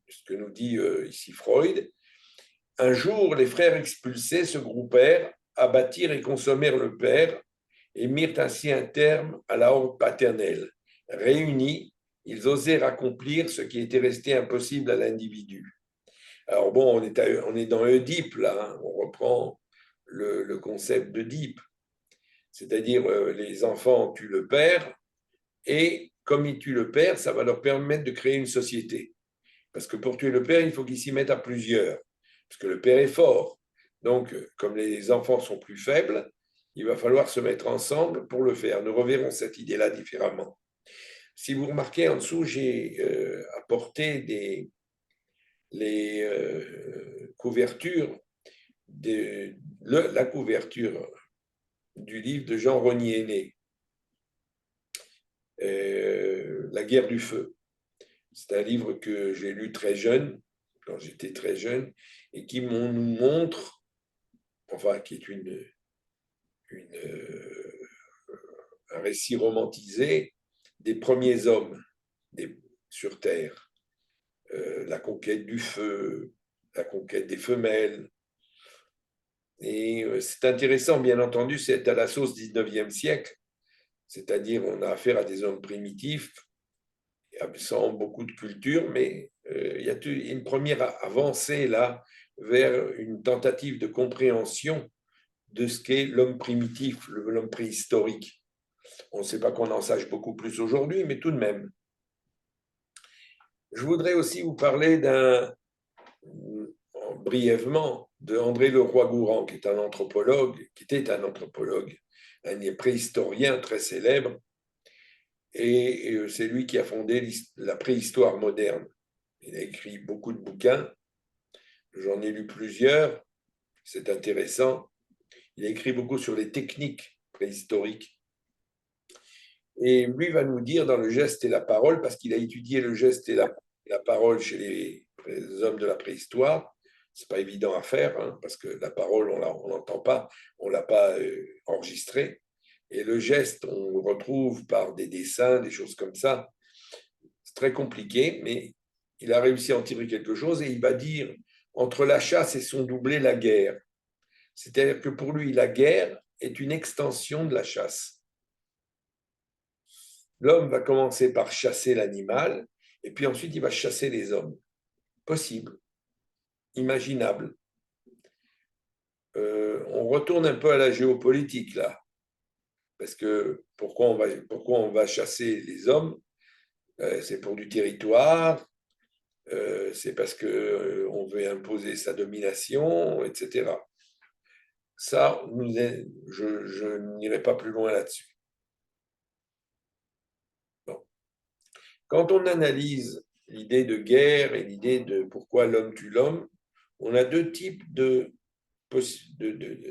ce que nous dit ici Freud. Un jour, les frères expulsés se groupèrent, abattirent et consommèrent le père et mirent ainsi un terme à la horde paternelle. Réunis, ils osèrent accomplir ce qui était resté impossible à l'individu. Alors bon, on est dans Oedipe, là, hein, on reprend le concept d'Oedipe, c'est-à-dire les enfants tuent le père, et comme ils tuent le père, ça va leur permettre de créer une société. Parce que pour tuer le père, il faut qu'ils s'y mettent à plusieurs, parce que le père est fort. Donc, comme les enfants sont plus faibles, il va falloir se mettre ensemble pour le faire. Nous reverrons cette idée-là différemment. Si vous remarquez en dessous, j'ai apporté les couvertures, la couverture du livre de Jean Rognier-Aîné, La guerre du feu. C'est un livre que j'ai lu très jeune, quand j'étais très jeune, et qui nous montre, enfin, qui est un récit romantisé des premiers hommes sur Terre. La conquête du feu, la conquête des femelles. Et c'est intéressant, bien entendu, c'est à la sauce 19e siècle, c'est-à-dire on a affaire à des hommes primitifs, sans beaucoup de culture, mais il y a une première avancée là vers une tentative de compréhension de ce qu'est l'homme primitif, l'homme préhistorique. On ne sait pas qu'on en sache beaucoup plus aujourd'hui, mais tout de même. Je voudrais aussi vous parler brièvement de André Leroi-Gourhan, qui était un anthropologue, un préhistorien très célèbre, et c'est lui qui a fondé la préhistoire moderne. Il a écrit beaucoup de bouquins, j'en ai lu plusieurs, c'est intéressant. Il a écrit beaucoup sur les techniques préhistoriques. Et lui va nous dire dans le geste et la parole, parce qu'il a étudié le geste et la parole chez les hommes de la préhistoire. C'est pas évident à faire, hein, parce que la parole, on l'entend pas, on l'a pas enregistrée. Et le geste, on le retrouve par des dessins, des choses comme ça. C'est très compliqué, mais il a réussi à en tirer quelque chose et il va dire entre la chasse et son doublé, la guerre. C'est-à-dire que pour lui, la guerre est une extension de la chasse. L'homme va commencer par chasser l'animal et puis ensuite il va chasser les hommes. Possible, imaginable. On retourne un peu à la géopolitique là. Parce que pourquoi on va chasser les hommes? C'est pour du territoire, c'est parce qu'on veut imposer sa domination, etc. Ça, je n'irai pas plus loin là-dessus. Bon. Quand on analyse l'idée de guerre et l'idée de pourquoi l'homme tue l'homme, on a deux types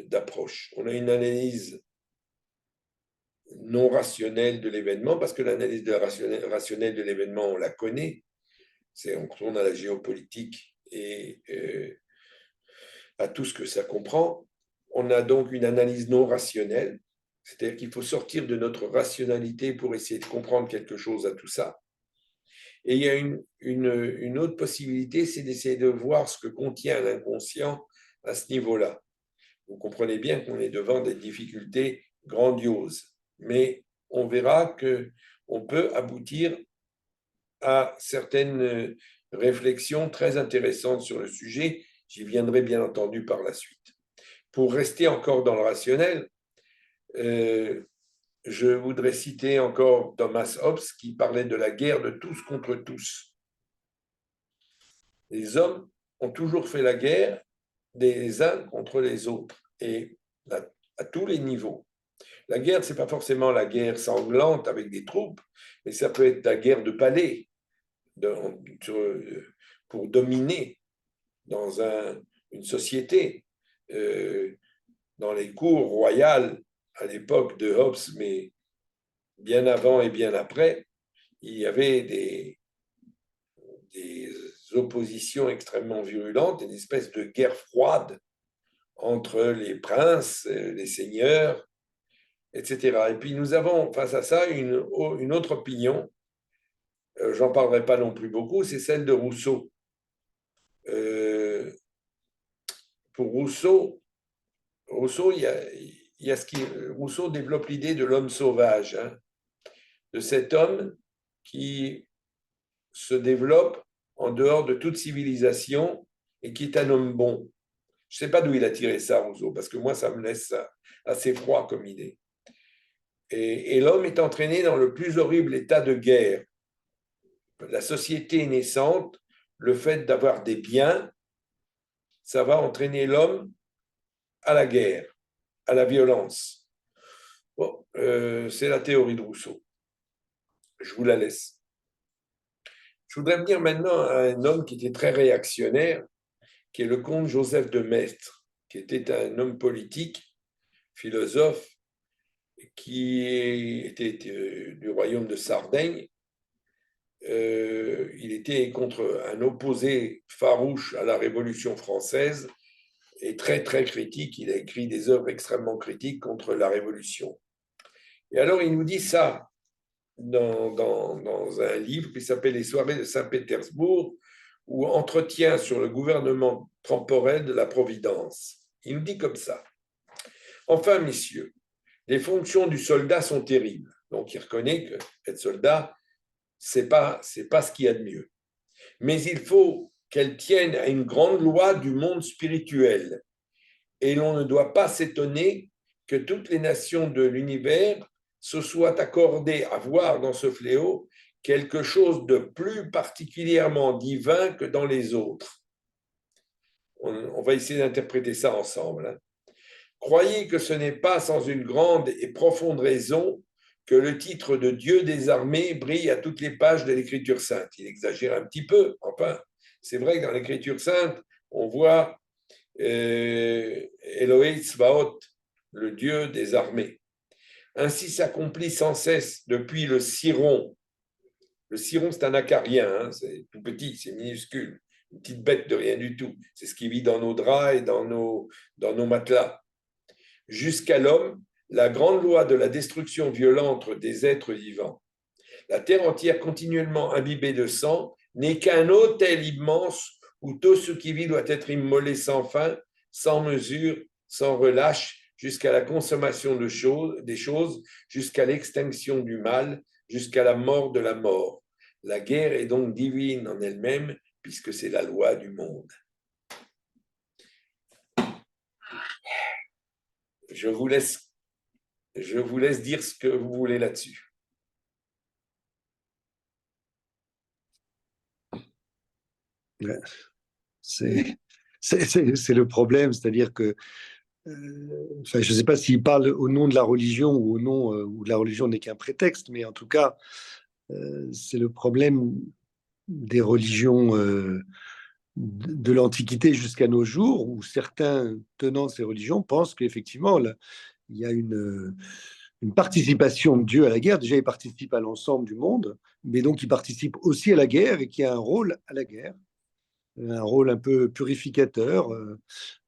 d'approches. On a une analyse non rationnelle de l'événement, parce que l'analyse rationnelle de l'événement, on la connaît. On retourne à la géopolitique et à tout ce que ça comprend. On a donc une analyse non rationnelle, c'est-à-dire qu'il faut sortir de notre rationalité pour essayer de comprendre quelque chose à tout ça. Et il y a une autre possibilité, c'est d'essayer de voir ce que contient l'inconscient à ce niveau-là. Vous comprenez bien qu'on est devant des difficultés grandioses, mais on verra qu'on peut aboutir à certaines réflexions très intéressantes sur le sujet. J'y viendrai bien entendu par la suite. Pour rester encore dans le rationnel, je voudrais citer encore Thomas Hobbes qui parlait de la guerre de tous contre tous. Les hommes ont toujours fait la guerre des uns contre les autres et à tous les niveaux. La guerre, ce n'est pas forcément la guerre sanglante avec des troupes, mais ça peut être la guerre de palais pour dominer dans une société. Dans les cours royales à l'époque de Hobbes, mais bien avant et bien après, il y avait des oppositions extrêmement virulentes, une espèce de guerre froide entre les princes, les seigneurs, etc. Et puis nous avons face à ça une autre opinion, j'en parlerai pas non plus beaucoup, c'est celle de Rousseau. Pour Rousseau, Rousseau développe l'idée de l'homme sauvage, hein, de cet homme qui se développe en dehors de toute civilisation et qui est un homme bon. Je ne sais pas d'où il a tiré ça, Rousseau, parce que moi, ça me laisse assez froid comme idée. Et l'homme est entraîné dans le plus horrible état de guerre. La société naissante, le fait d'avoir des biens, ça va entraîner l'homme à la guerre, à la violence. Bon, c'est la théorie de Rousseau. Je vous la laisse. Je voudrais venir maintenant à un homme qui était très réactionnaire, qui est le comte Joseph de Maistre, qui était un homme politique, philosophe, qui était du royaume de Sardaigne. Il était contre un opposé farouche à la Révolution française et très, très critique. Il a écrit des œuvres extrêmement critiques contre la Révolution. Et alors, il nous dit ça dans un livre qui s'appelle Les soirées de Saint-Pétersbourg, ou Entretien sur le gouvernement temporel de la Providence. Il nous dit comme ça. Enfin, messieurs, les fonctions du soldat sont terribles. Donc, il reconnaît qu'être soldat, c'est pas ce qu'il y a de mieux. Mais il faut qu'elles tiennent à une grande loi du monde spirituel. Et l'on ne doit pas s'étonner que toutes les nations de l'univers se soient accordées à voir dans ce fléau quelque chose de plus particulièrement divin que dans les autres. on va essayer d'interpréter ça ensemble. Hein. Croyez que ce n'est pas sans une grande et profonde raison que le titre de Dieu des armées brille à toutes les pages de l'Écriture sainte. Il exagère un petit peu, enfin, c'est vrai que dans l'Écriture sainte, on voit Elohei Tzvaot, le Dieu des armées. Ainsi s'accomplit sans cesse depuis le ciron. Le ciron, c'est un acarien, hein, c'est tout petit, c'est minuscule, une petite bête de rien du tout. C'est ce qui vit dans nos draps et dans nos matelas. Jusqu'à l'homme, la grande loi de la destruction violente des êtres vivants. La terre entière continuellement imbibée de sang n'est qu'un autel immense où tout ce qui vit doit être immolé sans fin, sans mesure, sans relâche, jusqu'à la consommation des choses, jusqu'à l'extinction du mal, jusqu'à la mort de la mort. La guerre est donc divine en elle-même, puisque c'est la loi du monde. Je vous laisse dire ce que vous voulez là-dessus. C'est le problème, c'est-à-dire que enfin, je ne sais pas s'il parle au nom de la religion ou au nom où la religion n'est qu'un prétexte, mais en tout cas, c'est le problème des religions de l'Antiquité jusqu'à nos jours, où certains tenants de ces religions pensent qu'effectivement, il y a une participation de Dieu à la guerre. Déjà, il participe à l'ensemble du monde, mais donc il participe aussi à la guerre et qu'il a un rôle à la guerre, un rôle un peu purificateur.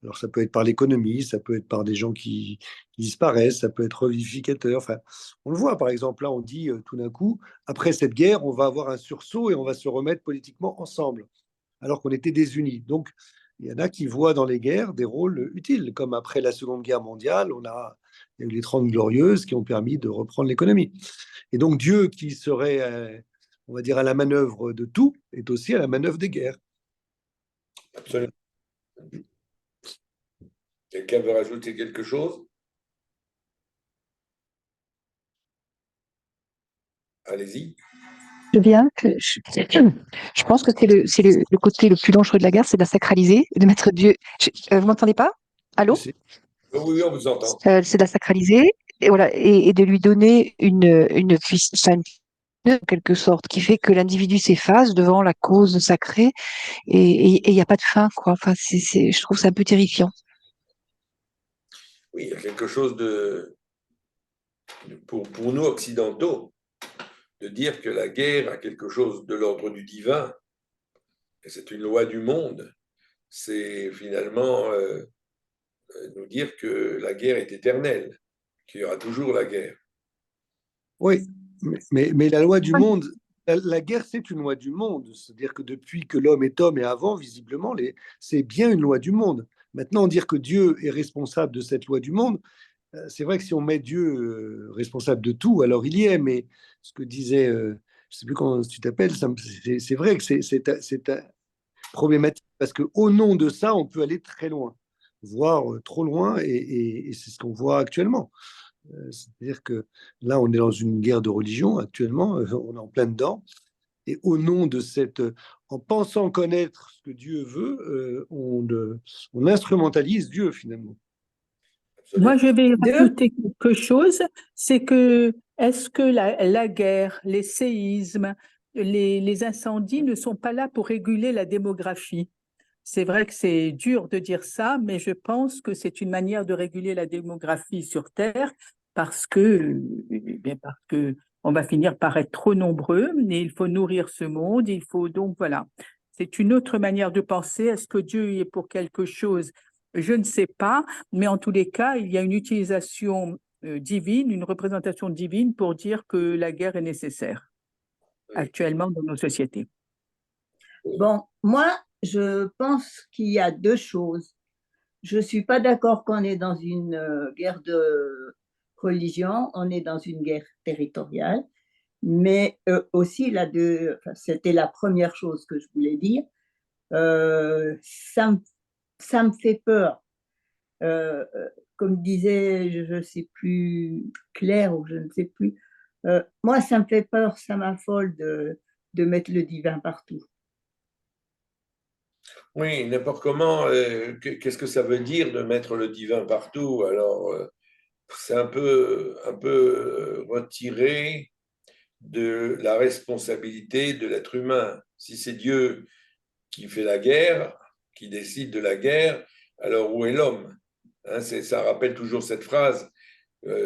Alors, ça peut être par l'économie, ça peut être par des gens qui disparaissent, ça peut être revivificateur. Enfin, on le voit, par exemple, là, on dit tout d'un coup, après cette guerre, on va avoir un sursaut et on va se remettre politiquement ensemble, alors qu'on était désunis. Donc, il y en a qui voient dans les guerres des rôles utiles, comme après la Seconde Guerre mondiale, il y a eu les 30 Glorieuses qui ont permis de reprendre l'économie. Et donc, Dieu, qui serait, on va dire, à la manœuvre de tout, est aussi à la manœuvre des guerres. Absolument. Quelqu'un veut rajouter quelque chose? Allez-y. Je pense que c'est le côté le plus dangereux de la guerre, c'est de la sacraliser, de mettre Dieu. Vous m'entendez pas? Allô? Oui, on vous entend. C'est de la sacraliser et voilà et de lui donner une puissance, en quelque sorte, qui fait que l'individu s'efface devant la cause sacrée et il n'y a pas de fin, quoi. Enfin, je trouve ça un peu terrifiant. Oui, il y a quelque chose pour nous occidentaux, de dire que la guerre a quelque chose de l'ordre du divin, et c'est une loi du monde, c'est finalement nous dire que la guerre est éternelle, qu'il y aura toujours la guerre. Oui, mais la loi du monde, la guerre, c'est une loi du monde. C'est-à-dire que depuis que l'homme est homme et avant, visiblement, c'est bien une loi du monde. Maintenant, dire que Dieu est responsable de cette loi du monde, c'est vrai que si on met Dieu responsable de tout, alors il y est. Mais ce que disait, je ne sais plus comment tu t'appelles, c'est vrai que c'est problématique parce qu'au nom de ça, on peut aller très loin, voire trop loin, et c'est ce qu'on voit actuellement. C'est-à-dire que là, on est dans une guerre de religion actuellement, on est en plein dedans, et au nom de en pensant connaître ce que Dieu veut, on instrumentalise Dieu finalement. Absolument. Moi, je vais rajouter quelque chose, c'est que est-ce que la guerre, les séismes, les incendies ne sont pas là pour réguler la démographie? C'est vrai que c'est dur de dire ça, mais je pense que c'est une manière de réguler la démographie sur Terre parce que on va finir par être trop nombreux, mais il faut nourrir ce monde, il faut donc, voilà. C'est une autre manière de penser. Est-ce que Dieu y est pour quelque chose? Je ne sais pas, mais en tous les cas, il y a une utilisation divine, une représentation divine pour dire que la guerre est nécessaire actuellement dans nos sociétés. Bon, moi, je pense qu'il y a deux choses. Je ne suis pas d'accord qu'on est dans une guerre de religion, on est dans une guerre territoriale, mais aussi, c'était la première chose que je voulais dire, ça me fait peur. Comme disait, je ne sais plus, Claire, ou je ne sais plus, moi, ça me fait peur, ça m'affole de mettre le divin partout. Oui, n'importe comment. Qu'est-ce que ça veut dire de mettre le divin partout? Alors, c'est un peu retiré de la responsabilité de l'être humain. Si c'est Dieu qui fait la guerre, qui décide de la guerre, alors où est l'homme? Hein, ça rappelle toujours cette phrase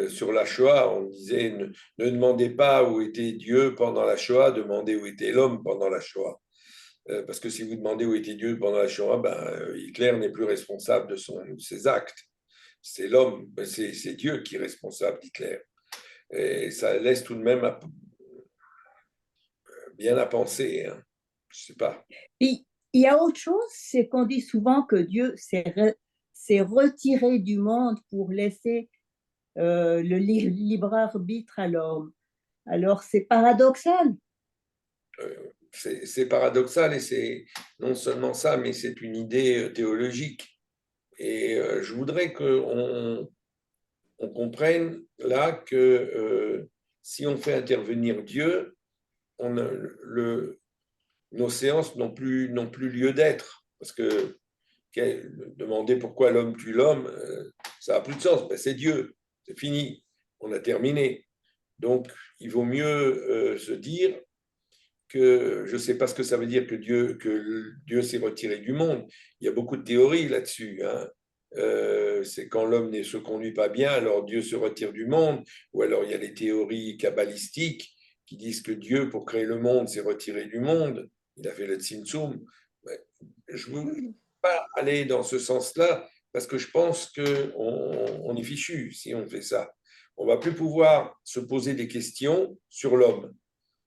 sur la Shoah. On disait ne demandez pas où était Dieu pendant la Shoah, demandez où était l'homme pendant la Shoah. Parce que si vous demandez où était Dieu pendant la Shoah, Hitler n'est plus responsable de ses actes. C'est l'homme, c'est Dieu qui est responsable d'Hitler. Et ça laisse tout de même bien à penser. Hein. Je ne sais pas. Puis, il y a autre chose, c'est qu'on dit souvent que Dieu s'est retiré du monde pour laisser le libre arbitre à l'homme. Alors, c'est paradoxal. C'est paradoxal et c'est non seulement ça, mais c'est une idée théologique. Et je voudrais qu'on comprenne là que si on fait intervenir Dieu, nos séances n'ont plus lieu d'être. Parce que demander pourquoi l'homme tue l'homme, ça n'a plus de sens. C'est Dieu, c'est fini, on a terminé. Donc, il vaut mieux se dire que je ne sais pas ce que ça veut dire que Dieu s'est retiré du monde. Il y a beaucoup de théories là-dessus. Hein. C'est quand l'homme ne se conduit pas bien, alors Dieu se retire du monde. Ou alors il y a les théories kabbalistiques qui disent que Dieu, pour créer le monde, s'est retiré du monde. Il a fait le tzimtzum. Je ne veux pas aller dans ce sens-là parce que je pense qu'on est fichu si on fait ça. On ne va plus pouvoir se poser des questions sur l'homme.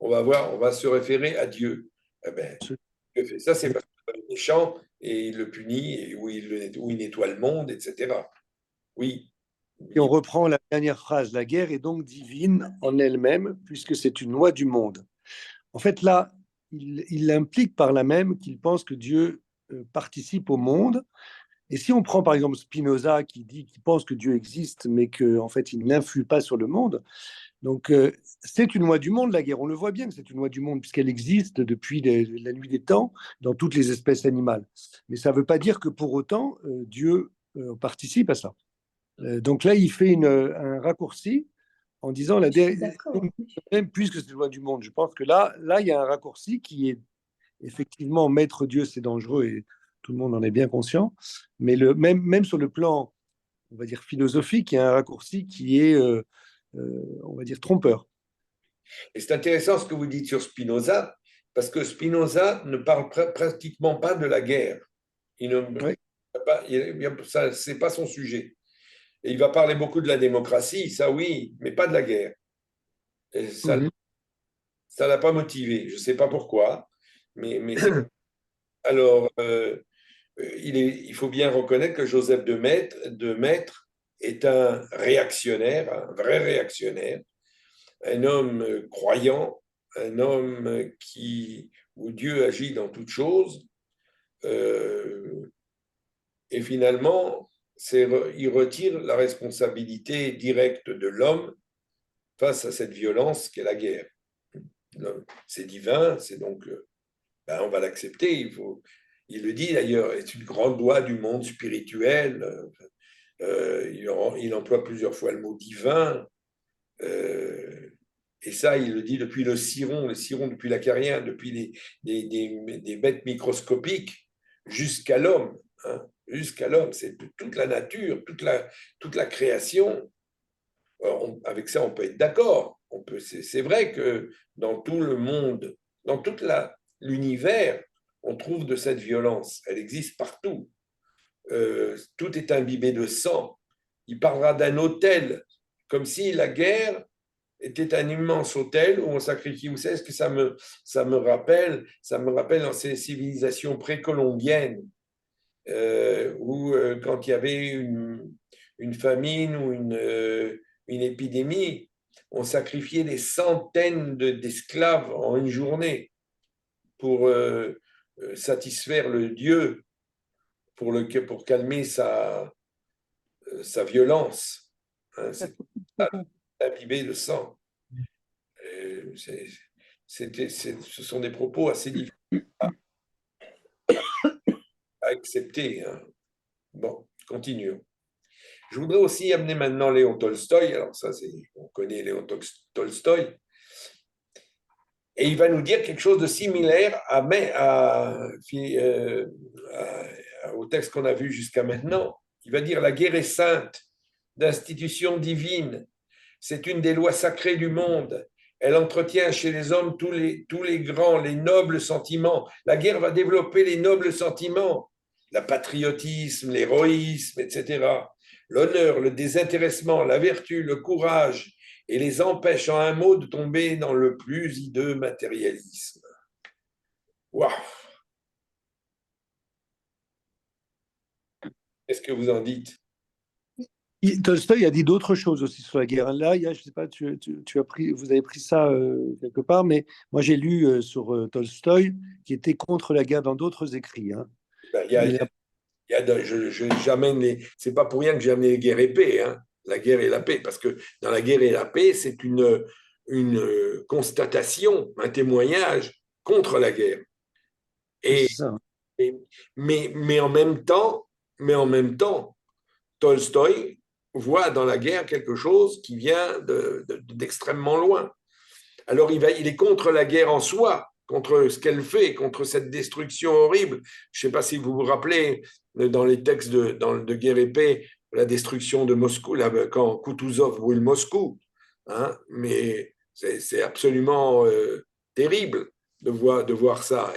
On va se référer à Dieu. Eh ben, Dieu fait ça, c'est parce qu'il est méchant et il le punit, et où il nettoie le monde, etc. Oui. Et on reprend la dernière phrase, la guerre est donc divine en elle-même, puisque c'est une loi du monde. En fait, là, il implique par là même qu'il pense que Dieu participe au monde. Et si on prend par exemple Spinoza qui pense que Dieu existe, mais qu'en fait il n'influe pas sur le monde, donc c'est une loi du monde, la guerre. On le voit bien que c'est une loi du monde, puisqu'elle existe depuis la nuit des temps dans toutes les espèces animales. Mais ça ne veut pas dire que pour autant Dieu participe à ça. Donc là, il fait un raccourci en disant la même puisque c'est une loi du monde. Je pense que là, il y a un raccourci qui est effectivement maître Dieu, c'est dangereux et tout le monde en est bien conscient. Mais même sur le plan, on va dire philosophique, il y a un raccourci qui est, on va dire, trompeur. Et c'est intéressant ce que vous dites sur Spinoza, parce que Spinoza ne parle pratiquement pas de la guerre. Oui. Ça, c'est pas son sujet. Et il va parler beaucoup de la démocratie, ça oui, mais pas de la guerre. Et ça ne l'a pas motivé. Je ne sais pas pourquoi, mais alors il faut bien reconnaître que Joseph de Maistre est un réactionnaire, un vrai réactionnaire, un homme croyant, un homme où Dieu agit dans toutes choses. Et finalement, il retire la responsabilité directe de l'homme face à cette violence qu'est la guerre. C'est divin, c'est donc, on va l'accepter. Il le dit d'ailleurs, c'est une grande loi du monde spirituel. Il emploie plusieurs fois le mot divin. Et ça, il le dit depuis le ciron depuis l'acarien, depuis des bêtes microscopiques jusqu'à l'homme. Hein, jusqu'à l'homme, c'est toute la nature, toute la création. Avec ça, on peut être d'accord. C'est vrai que dans tout le monde, dans tout l'univers, on trouve de cette violence. Elle existe partout. Tout est imbibé de sang. Il parlera d'un autel, comme si la guerre était un immense autel où on sacrifie. Vous savez ce que ça me rappelle? Ça me rappelle dans ces civilisations précolombiennes où quand il y avait une famine ou une épidémie, on sacrifiait des centaines d'esclaves en une journée pour satisfaire le Dieu, pour calmer sa violence. Hein, c'est imbibé de sang. Ce sont des propos assez difficiles accepter. Hein. Bon, continuons. Je voudrais aussi amener maintenant Léon Tolstoï. Alors ça, on connaît Léon Tolstoï. Et il va nous dire quelque chose de similaire au texte qu'on a vu jusqu'à maintenant. Il va dire: la guerre est sainte, d'institution divine. C'est une des lois sacrées du monde. Elle entretient chez les hommes tous les grands, les nobles sentiments. La guerre va développer les nobles sentiments, le patriotisme, l'héroïsme, etc. L'honneur, le désintéressement, la vertu, le courage, et les empêche en un mot de tomber dans le plus hideux matérialisme. Waouh! Qu'est-ce que vous en dites? Tolstoï a dit d'autres choses aussi sur la guerre. Là, je ne sais pas, vous avez pris ça quelque part, mais moi j'ai lu sur Tolstoï qui était contre la guerre dans d'autres écrits. Hein. C'est pas pour rien que j'ai amené guerre et paix, hein, la guerre et la paix, parce que dans la guerre et la paix, c'est une constatation, un témoignage contre la guerre. Mais en même temps, Tolstoï voit dans la guerre quelque chose qui vient d'extrêmement loin. Alors il est contre la guerre en soi, contre ce qu'elle fait, contre cette destruction horrible. Je ne sais pas si vous vous rappelez, dans les textes de Guerre et Paix, la destruction de Moscou, quand Kutuzov brûle Moscou. Hein, mais c'est absolument terrible de voir ça.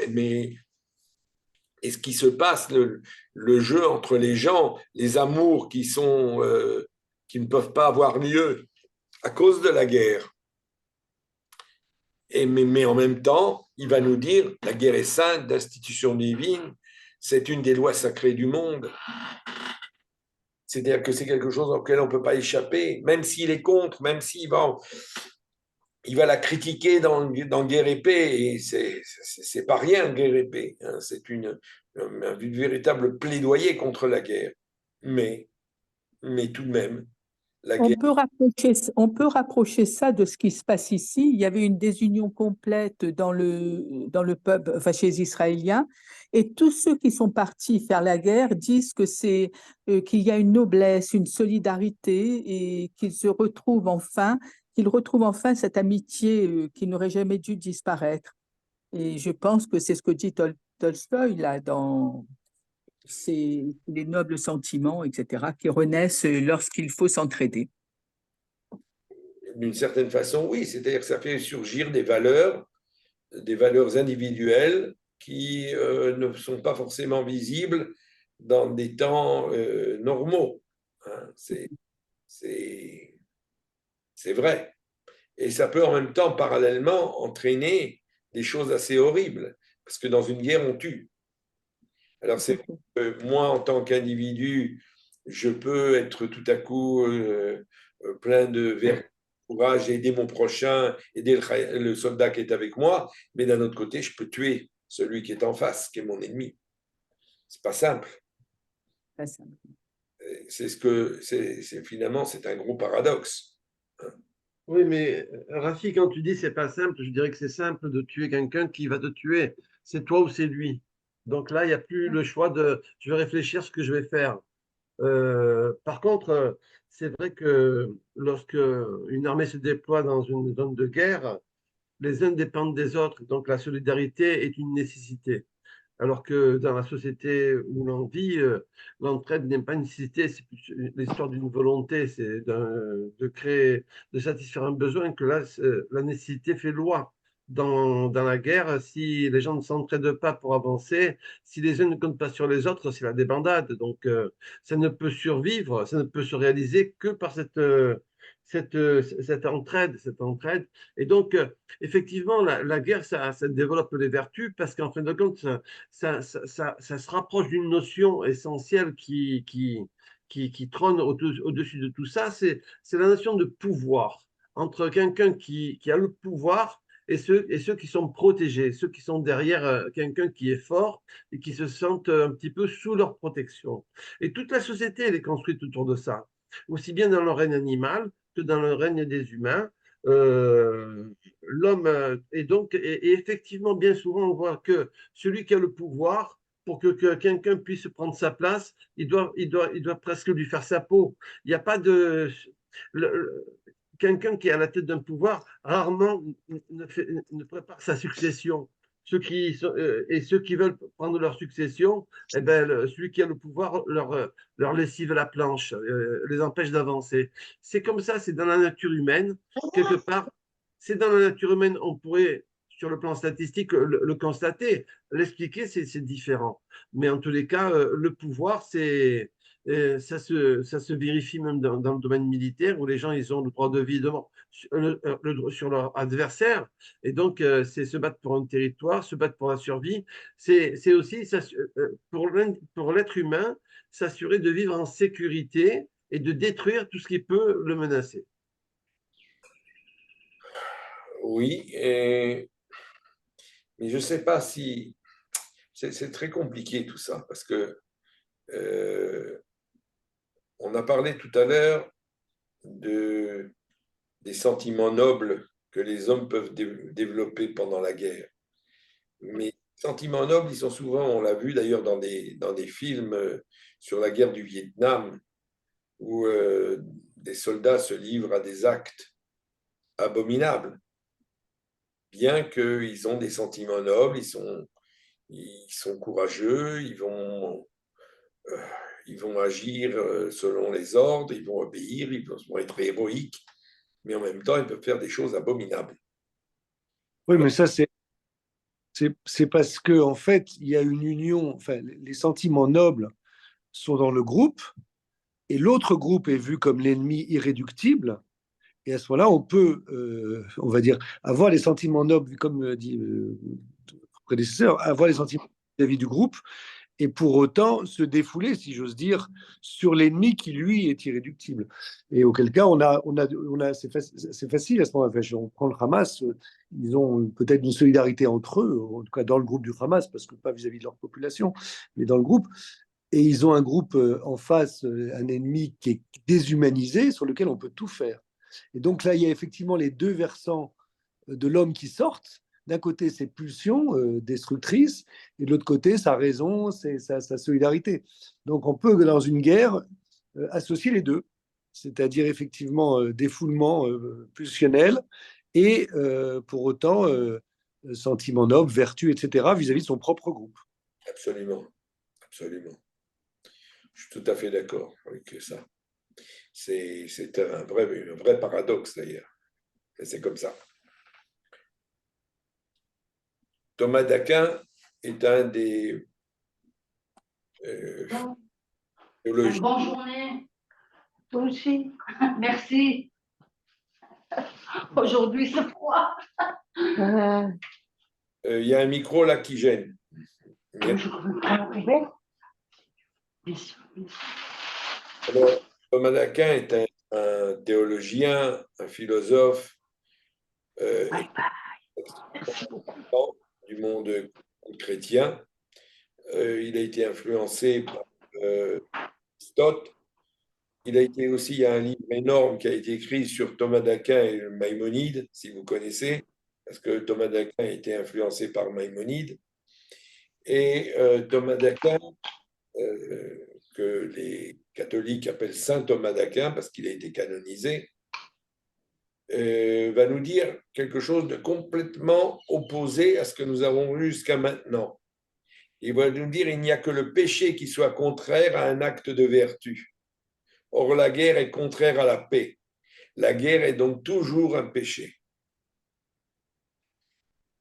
Et ce qui se passe, le jeu entre les gens, les amours qui ne peuvent pas avoir lieu à cause de la guerre. Mais en même temps, il va nous dire, la guerre est sainte, d'institution divine, c'est une des lois sacrées du monde. C'est-à-dire que c'est quelque chose auquel on ne peut pas échapper, même s'il est contre, même s'il va la critiquer dans Guerre et Paix, et c'est pas rien, Guerre et Paix. Hein, c'est un véritable plaidoyer contre la guerre. Mais tout de même, la guerre... On peut rapprocher ça de ce qui se passe ici. Il y avait une désunion complète dans le peuple, enfin chez les Israéliens, et tous ceux qui sont partis faire la guerre disent que qu'il y a une noblesse, une solidarité, et qu'ils retrouvent enfin cette amitié qui n'aurait jamais dû disparaître. Et je pense que c'est ce que dit Tolstoï là dans les nobles sentiments, etc., qui renaissent lorsqu'il faut s'entraider. D'une certaine façon, oui, c'est-à-dire que ça fait surgir des valeurs individuelles qui ne sont pas forcément visibles dans des temps normaux. Hein, c'est vrai. Et ça peut en même temps, parallèlement, entraîner des choses assez horribles, parce que dans une guerre, on tue. Alors c'est vrai que moi, en tant qu'individu, je peux être tout à coup plein de courage, aider mon prochain, aider le soldat qui est avec moi, mais d'un autre côté, je peux tuer celui qui est en face, qui est mon ennemi. C'est pas simple. Pas simple. Finalement, c'est un gros paradoxe. Oui, mais Rafi, quand tu dis c'est pas simple, je dirais que c'est simple de tuer quelqu'un qui va te tuer. C'est toi ou c'est lui. Donc là, il n'y a plus le choix de je vais réfléchir ce que je vais faire. Par contre, c'est vrai que lorsque une armée se déploie dans une zone de guerre, les uns dépendent des autres. Donc la solidarité est une nécessité. Alors que dans la société où l'on vit, l'entraide n'est pas une nécessité, c'est plus l'histoire d'une volonté, c'est de créer, de satisfaire un besoin, que là, la nécessité fait loi. Dans la guerre, si les gens ne s'entraident pas pour avancer, si les uns ne comptent pas sur les autres, c'est la débandade. Donc, ça ne peut survivre, ça ne peut se réaliser que par cette entraide. Et donc, effectivement, la guerre, ça développe les vertus parce qu'en fin de compte, ça se rapproche d'une notion essentielle qui trône au-dessus de tout ça, c'est la notion de pouvoir. Entre quelqu'un qui a le pouvoir et ceux qui sont protégés, ceux qui sont derrière quelqu'un qui est fort et qui se sentent un petit peu sous leur protection. Et toute la société, elle est construite autour de ça, aussi bien dans le règne animal que dans le règne des humains. L'homme, et effectivement, bien souvent, on voit que celui qui a le pouvoir pour que quelqu'un puisse prendre sa place, il doit presque lui faire sa peau. Il n'y a pas de... Quelqu'un qui est à la tête d'un pouvoir, rarement ne prépare sa succession. Ceux qui veulent prendre leur succession, eh ben, celui qui a le pouvoir leur lessive la planche, les empêche d'avancer. C'est comme ça, c'est dans la nature humaine. Quelque part, c'est dans la nature humaine, on pourrait, sur le plan statistique, le constater. L'expliquer, c'est différent. Mais en tous les cas, le pouvoir, ça se vérifie même dans le domaine militaire où les gens ils ont le droit de vie sur leur adversaire. Et donc, c'est se battre pour un territoire, se battre pour la survie. C'est aussi pour l'être humain s'assurer de vivre en sécurité et de détruire tout ce qui peut le menacer. Oui, mais je ne sais pas si... C'est très compliqué tout ça, parce que on a parlé tout à l'heure des sentiments nobles que les hommes peuvent développer pendant la guerre. Mais les sentiments nobles, ils sont souvent, on l'a vu d'ailleurs dans des films sur la guerre du Vietnam, où des soldats se livrent à des actes abominables, bien qu'ils ont des sentiments nobles, ils sont courageux, ils vont agir selon les ordres, ils vont obéir, ils vont être héroïques, mais en même temps, ils peuvent faire des choses abominables. Oui, mais ça, c'est parce que en fait, il y a une union, enfin, les sentiments nobles sont dans le groupe, et l'autre groupe est vu comme l'ennemi irréductible. Et à ce moment-là, on peut, on va dire, avoir les sentiments nobles, comme dit le prédécesseur, avoir les sentiments vis-à-vis du groupe, et pour autant se défouler, si j'ose dire, sur l'ennemi qui, lui, est irréductible. Et auquel cas, c'est facile à ce moment-là. Enfin, on prend le Hamas, ils ont peut-être une solidarité entre eux, en tout cas dans le groupe du Hamas, parce que pas vis-à-vis de leur population, mais dans le groupe. Et ils ont un groupe en face, un ennemi qui est déshumanisé, sur lequel on peut tout faire. Et donc là, il y a effectivement les deux versants de l'homme qui sortent. D'un côté, ses pulsions destructrices, et de l'autre côté, sa raison, sa solidarité. Donc on peut, dans une guerre, associer les deux, c'est-à-dire effectivement défoulement pulsionnel et pour autant sentiment noble, vertu, etc., vis-à-vis de son propre groupe. Absolument, absolument. Je suis tout à fait d'accord avec ça. C'est un vrai paradoxe d'ailleurs. Mais c'est comme ça. Thomas d'Aquin est un des théologiens. Bonne journée. Toi aussi. Merci. Aujourd'hui, c'est froid. Il y a un micro là qui gêne. Alors, Thomas d'Aquin est un théologien, un philosophe du monde chrétien. Il a été influencé par Aristote. Il y a un livre énorme qui a été écrit sur Thomas d'Aquin et Maïmonide, si vous connaissez, parce que Thomas d'Aquin a été influencé par Maïmonide. Et Thomas d'Aquin, que les catholiques appellent Saint Thomas d'Aquin parce qu'il a été canonisé, va nous dire quelque chose de complètement opposé à ce que nous avons vu jusqu'à maintenant. Il va nous dire qu'il n'y a que le péché qui soit contraire à un acte de vertu. Or, la guerre est contraire à la paix. La guerre est donc toujours un péché.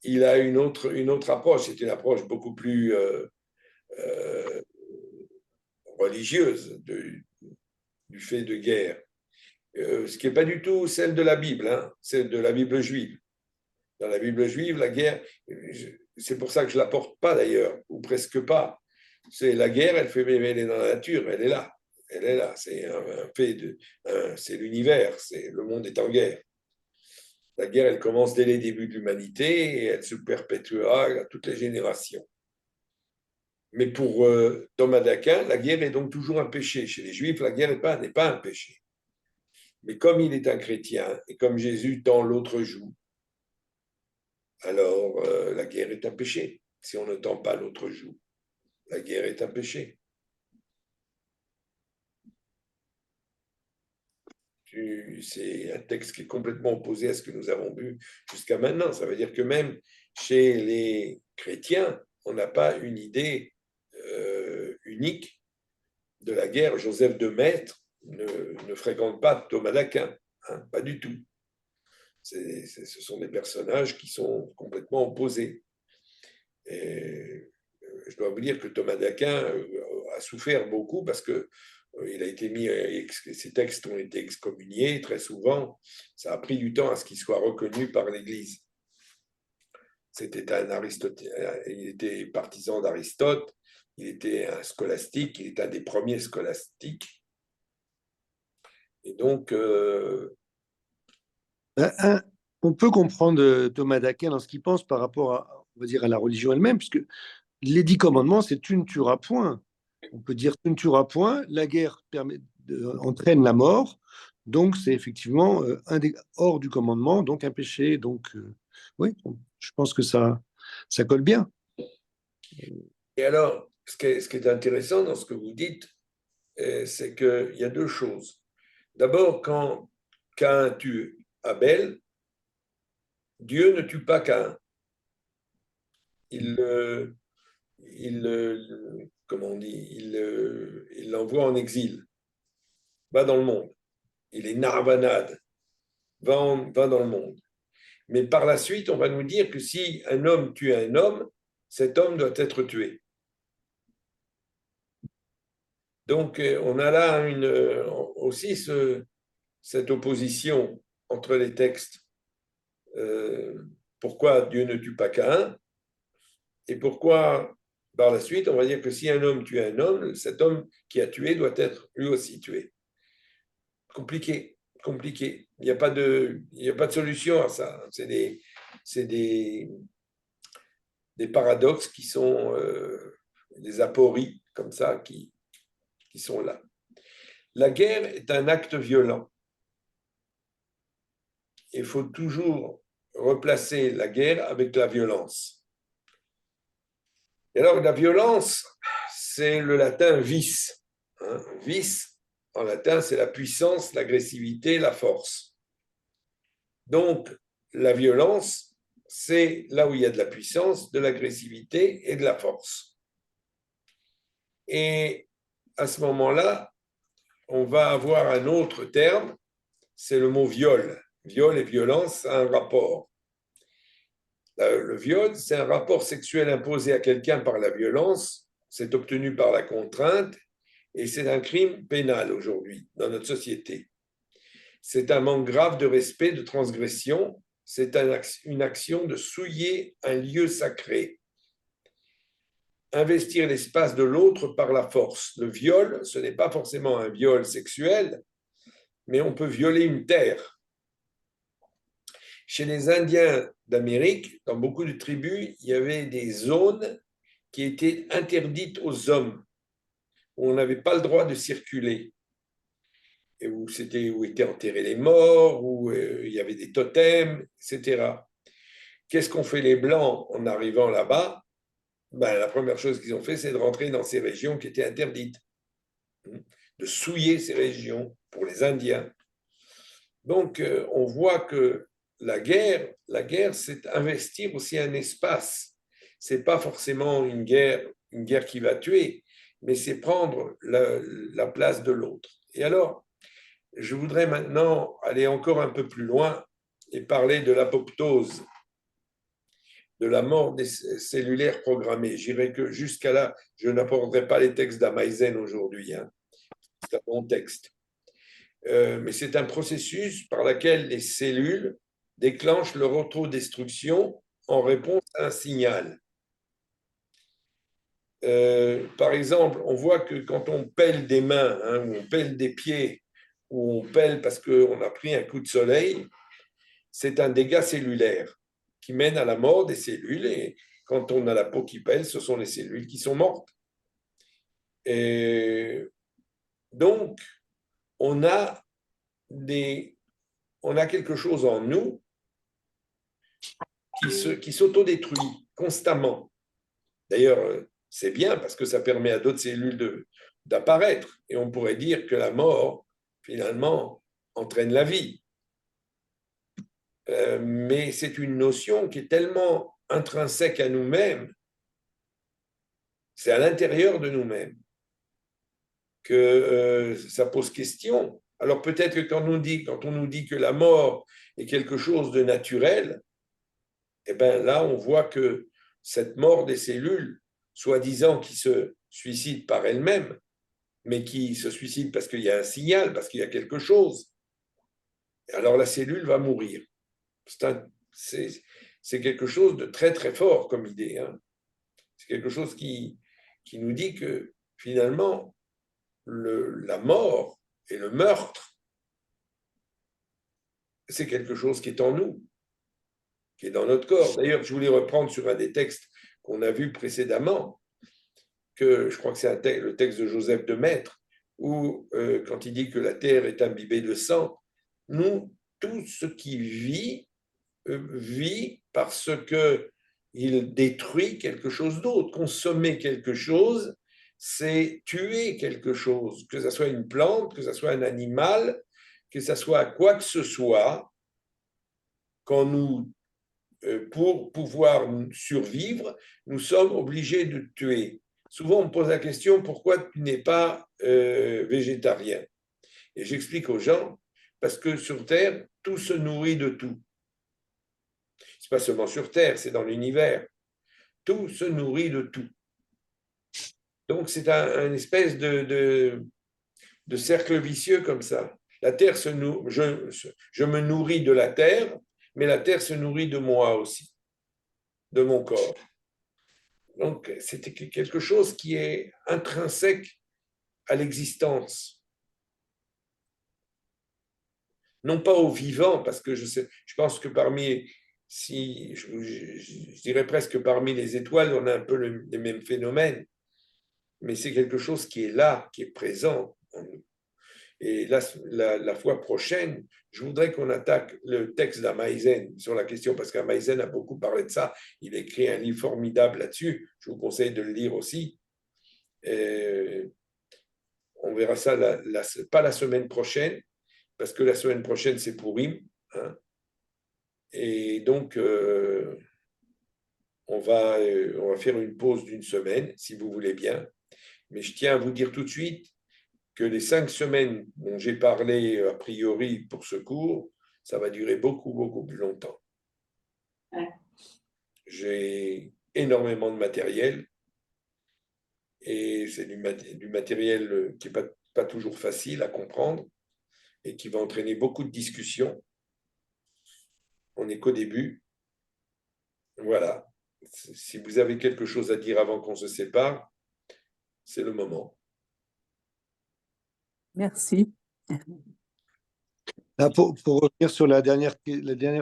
Il a une autre approche, c'est une approche beaucoup plus religieuse du fait de guerre, ce qui n'est pas du tout celle de la Bible, hein, celle de la Bible juive. Dans la Bible juive, la guerre, c'est pour ça que je ne la porte pas d'ailleurs, ou presque pas. C'est la guerre, elle est dans la nature, elle est là. Elle est là, c'est un fait c'est l'univers, le monde est en guerre. La guerre, elle commence dès les débuts de l'humanité et elle se perpétuera à toutes les générations. Mais pour Thomas d'Aquin, la guerre est donc toujours un péché. Chez les Juifs, la guerre n'est pas un péché. Mais comme il est un chrétien et comme Jésus tend l'autre joue, alors la guerre est un péché si on ne tend pas l'autre joue. La guerre est un péché. C'est un texte qui est complètement opposé à ce que nous avons vu jusqu'à maintenant. Ça veut dire que même chez les chrétiens, on n'a pas une idée unique de la guerre. Joseph de Maistre ne fréquente pas Thomas d'Aquin, hein, pas du tout. Ce sont des personnages qui sont complètement opposés. Et je dois vous dire que Thomas d'Aquin a souffert beaucoup parce que il a été mis, ses textes ont été excommuniés très souvent. Ça a pris du temps à ce qu'il soit reconnu par l'Église. C'était un il était partisan d'Aristote, il était un scolastique, il était un des premiers scolastiques. Et donc, on peut comprendre Thomas d'Aquin dans ce qu'il pense par rapport à, on va dire, à la religion elle-même, puisque les 10 commandements, c'est tu ne tueras point. On peut dire tu ne tueras point, la guerre entraîne la mort, donc c'est effectivement hors du commandement, donc un péché. Donc, oui, je pense que ça colle bien. Et alors, ce qui est intéressant dans ce que vous dites, c'est qu'il y a deux choses. D'abord, quand Caïn tue Abel, Dieu ne tue pas Caïn. Comment on dit, il l'envoie en exil, va dans le monde. Il est narvanade, va dans le monde. Mais par la suite, on va nous dire que si un homme tue un homme, cet homme doit être tué. Donc, on a là aussi cette opposition entre les textes. Pourquoi Dieu ne tue pas Caïn? Et pourquoi, par la suite, on va dire que si un homme tue un homme, cet homme qui a tué doit être lui aussi tué. Compliqué. Il n'y a pas de solution à ça. C'est des paradoxes qui sont des apories comme ça qui sont là. La guerre est un acte violent. Il faut toujours replacer la guerre avec la violence. Et alors, la violence, c'est le latin vis. Hein, vis, en latin, c'est la puissance, l'agressivité, la force. Donc, la violence, c'est là où il y a de la puissance, de l'agressivité et de la force. Et à ce moment-là, on va avoir un autre terme, c'est le mot viol. Viol et violence, c'est un rapport. Le viol, c'est un rapport sexuel imposé à quelqu'un par la violence, c'est obtenu par la contrainte, et c'est un crime pénal aujourd'hui dans notre société. C'est un manque grave de respect, de transgression, c'est une action de souiller un lieu sacré. Investir l'espace de l'autre par la force. Le viol, ce n'est pas forcément un viol sexuel, mais on peut violer une terre. Chez les Indiens d'Amérique, dans beaucoup de tribus, il y avait des zones qui étaient interdites aux hommes, où on n'avait pas le droit de circuler, et où étaient enterrés les morts, où il y avait des totems, etc. Qu'est-ce qu'ont fait les Blancs en arrivant là-bas? La première chose qu'ils ont fait, c'est de rentrer dans ces régions qui étaient interdites, de souiller ces régions pour les Indiens. Donc, on voit que la guerre, c'est investir aussi un espace. C'est pas forcément une guerre qui va tuer, mais c'est prendre la place de l'autre. Et alors, je voudrais maintenant aller encore un peu plus loin et parler de l'apoptose, de la mort des cellulaires programmés. J'irai que jusqu'à là, je n'apporterai pas les textes d'Amaisen aujourd'hui. Hein. C'est un bon texte. Mais c'est un processus par lequel les cellules déclenchent leur autodestruction en réponse à un signal. Par exemple, on voit que quand on pèle des mains, hein, ou on pèle des pieds, ou on pèle parce qu'on a pris un coup de soleil, c'est un dégât cellulaire qui mène à la mort des cellules. Et quand on a la peau qui pèle, ce sont les cellules qui sont mortes. Et donc, on a quelque chose en nous qui s'autodétruit constamment. D'ailleurs, c'est bien parce que ça permet à d'autres cellules d'apparaître. Et on pourrait dire que la mort, finalement, entraîne la vie. Mais c'est une notion qui est tellement intrinsèque à nous-mêmes, c'est à l'intérieur de nous-mêmes, que ça pose question. Alors peut-être que quand on nous dit que la mort est quelque chose de naturel, eh bien là, on voit que cette mort des cellules, soi-disant qui se suicident par elles-mêmes, mais qui se suicident parce qu'il y a un signal, parce qu'il y a quelque chose, alors la cellule va mourir. C'est quelque chose de très très fort comme idée. Hein. C'est quelque chose qui nous dit que finalement, la mort et le meurtre, c'est quelque chose qui est en nous, qui est dans notre corps. D'ailleurs, je voulais reprendre sur un des textes qu'on a vu précédemment, que je crois que c'est le texte de Joseph de Maistre, où quand il dit que la terre est imbibée de sang, nous, tout ce qui vit parce qu'il détruit quelque chose d'autre. Consommer quelque chose, c'est tuer quelque chose, que ce soit une plante, que ce soit un animal, que ce soit quoi que ce soit, pour pouvoir survivre, nous sommes obligés de tuer. Souvent, on me pose la question, pourquoi tu n'es pas végétarien? Et j'explique aux gens, parce que sur Terre, tout se nourrit de tout. Ce n'est pas seulement sur Terre, c'est dans l'univers. Tout se nourrit de tout. Donc, c'est un espèce de cercle vicieux comme ça. La Terre se nourrit, je me nourris de la Terre, mais la Terre se nourrit de moi aussi, de mon corps. Donc, c'est quelque chose qui est intrinsèque à l'existence. Non pas au vivant, parce que je pense que je dirais presque parmi les étoiles, on a un peu les mêmes phénomènes, mais c'est quelque chose qui est là, qui est présent en nous. Et la fois prochaine, je voudrais qu'on attaque le texte d'Amaïzen sur la question, parce qu'Amaïzen a beaucoup parlé de ça. Il a écrit un livre formidable là-dessus. Je vous conseille de le lire aussi. On verra ça, pas la semaine prochaine, parce que la semaine prochaine, c'est Pourim. Hein. Et donc, on va faire une pause d'une semaine, si vous voulez bien. Mais je tiens à vous dire tout de suite que les 5 semaines dont j'ai parlé a priori pour ce cours, ça va durer beaucoup, beaucoup plus longtemps. Ouais. J'ai énormément de matériel et c'est du matériel qui n'est pas toujours facile à comprendre et qui va entraîner beaucoup de discussions. On n'est qu'au début. Voilà. Si vous avez quelque chose à dire avant qu'on se sépare, c'est le moment. Merci. Là, pour revenir sur la dernière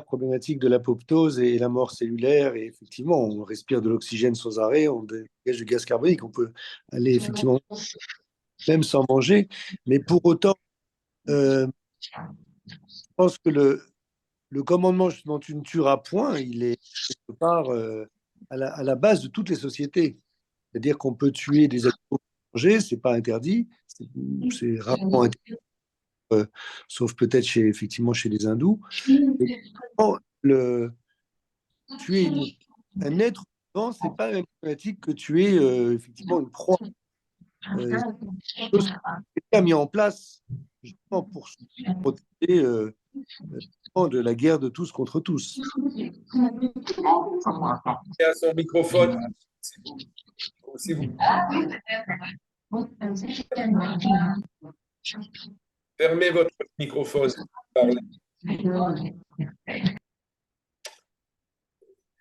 problématique de l'apoptose et la mort cellulaire, et effectivement, on respire de l'oxygène sans arrêt, on dégage du gaz carbonique, on peut aller effectivement même sans manger, mais pour autant, je pense que le commandement justement tu ne tueras point, il est quelque part à la base de toutes les sociétés. C'est-à-dire qu'on peut tuer des animaux pour manger, c'est pas interdit, c'est rarement interdit. Sauf peut-être effectivement chez les hindous. Tuer un être vivant, ce n'est pas la même problématique que tuer effectivement une proie. C'est chose qui est mis en place justement pour se protéger de la guerre de tous contre tous. Il y a son microphone. Fermez votre microphone. Je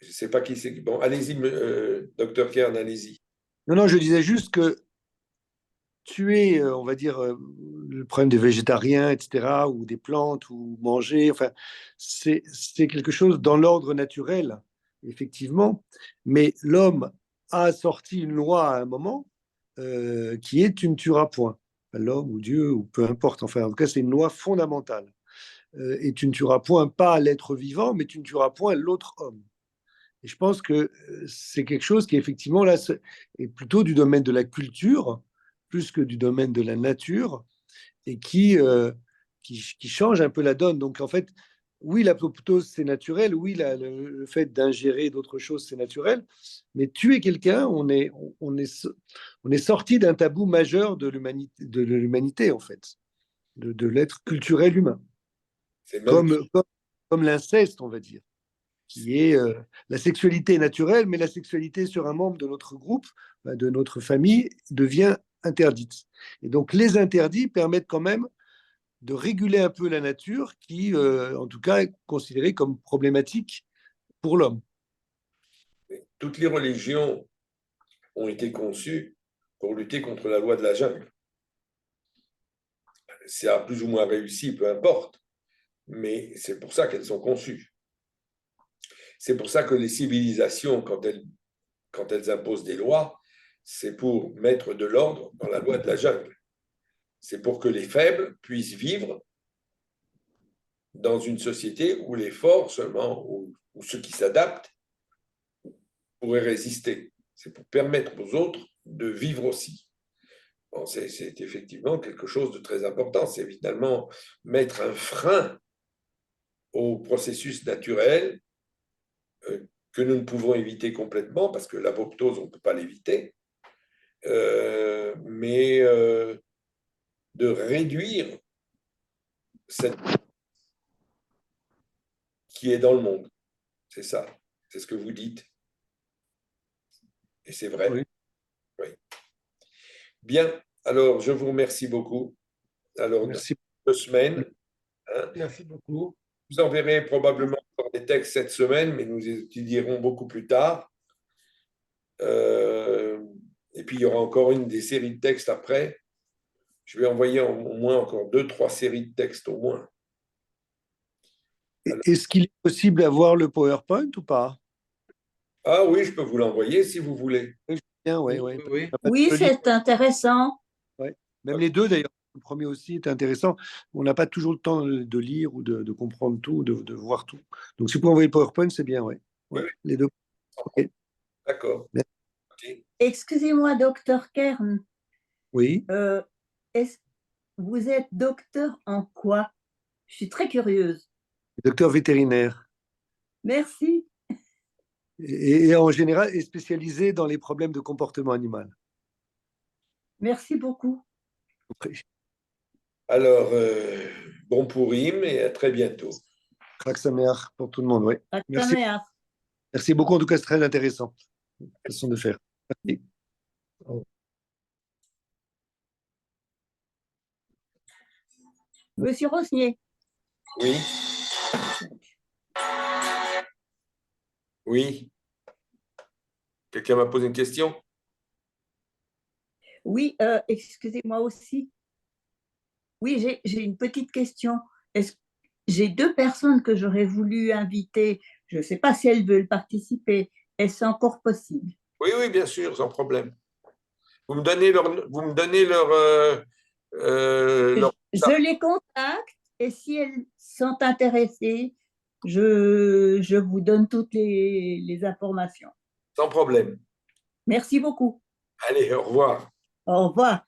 ne sais pas qui c'est. Bon, allez-y, docteur Kern, allez-y. Non, je disais juste que tuer, on va dire, le problème des végétariens, etc., ou des plantes, ou manger, enfin, c'est quelque chose dans l'ordre naturel, effectivement, mais l'homme a sorti une loi à un moment qui est « tu ne tueras point ». L'homme ou Dieu, ou peu importe, enfin, en tout cas, c'est une loi fondamentale. Et tu ne tueras point pas l'être vivant, mais tu ne tueras point l'autre homme. Et je pense que c'est quelque chose qui, effectivement, là, est plutôt du domaine de la culture, plus que du domaine de la nature, et qui change un peu la donne. Donc, en fait, oui, l'apoptose, c'est naturel, oui, le fait d'ingérer d'autres choses, c'est naturel, mais tuer quelqu'un, on est sorti d'un tabou majeur de l'humanité, en fait, de l'être culturel humain, C'est même comme l'inceste, on va dire, qui est la sexualité naturelle, mais la sexualité sur un membre de notre groupe, de notre famille, devient interdite. Et donc, les interdits permettent quand même de réguler un peu la nature qui, en tout cas, est considérée comme problématique pour l'homme. toutes les religions ont été conçues pour lutter contre la loi de la jungle. Ça a plus ou moins réussi, peu importe, mais c'est pour ça qu'elles sont conçues. C'est pour ça que les civilisations, quand elles imposent des lois, c'est pour mettre de l'ordre dans la loi de la jungle. C'est pour que les faibles puissent vivre dans une société où les forts seulement, ou ceux qui s'adaptent, pourraient résister. C'est pour permettre aux autres de vivre aussi. Bon, c'est effectivement quelque chose de très important. C'est évidemment mettre un frein au processus naturel que nous ne pouvons éviter complètement, parce que l'apoptose, on ne peut pas l'éviter, mais de réduire cette qui est dans le monde. C'est ça. C'est ce que vous dites. Et c'est vrai. Oui. Oui. Bien. Alors, je vous remercie beaucoup. Alors, Merci. 2 semaines. Hein. Merci beaucoup. Vous enverrez probablement encore des textes cette semaine, mais nous les étudierons beaucoup plus tard. Et puis, il y aura encore des séries de textes après. Je vais envoyer au moins encore 2-3 séries de textes au moins. Est-ce qu'il est possible d'avoir le PowerPoint ou pas? Ah oui, je peux vous l'envoyer si vous voulez. Bien, Oui, ouais. oui. Oui, c'est intéressant. Ouais. Même les deux, d'ailleurs. Le premier aussi est intéressant. On n'a pas toujours le temps de lire ou de comprendre tout, de voir tout. Donc, si vous pouvez envoyer le PowerPoint, c'est bien, ouais. Oui. Les deux. Ok. D'accord. Merci. Ok. Excusez-moi, docteur Kern, Oui. Vous êtes docteur en quoi? Je suis très curieuse. Docteur vétérinaire. Merci. Et en général, est spécialisé dans les problèmes de comportement animal. Merci beaucoup. Alors, bon Pourim et à très bientôt. Chag Sameach pour tout le monde, oui. Merci. Sameach. Merci beaucoup. En tout cas, c'est très intéressant. Façon de faire. Merci. Monsieur Rosnier. Oui. Oui. Quelqu'un m'a posé une question? Oui, excusez-moi aussi. Oui, j'ai une petite question. J'ai 2 personnes que j'aurais voulu inviter. Je ne sais pas si elles veulent participer. Est-ce encore possible? Oui, oui, bien sûr, sans problème. Vous me donnez leur Je les contacte et si elles sont intéressées, je vous donne toutes les informations. Sans problème. Merci beaucoup. Allez, au revoir. Au revoir.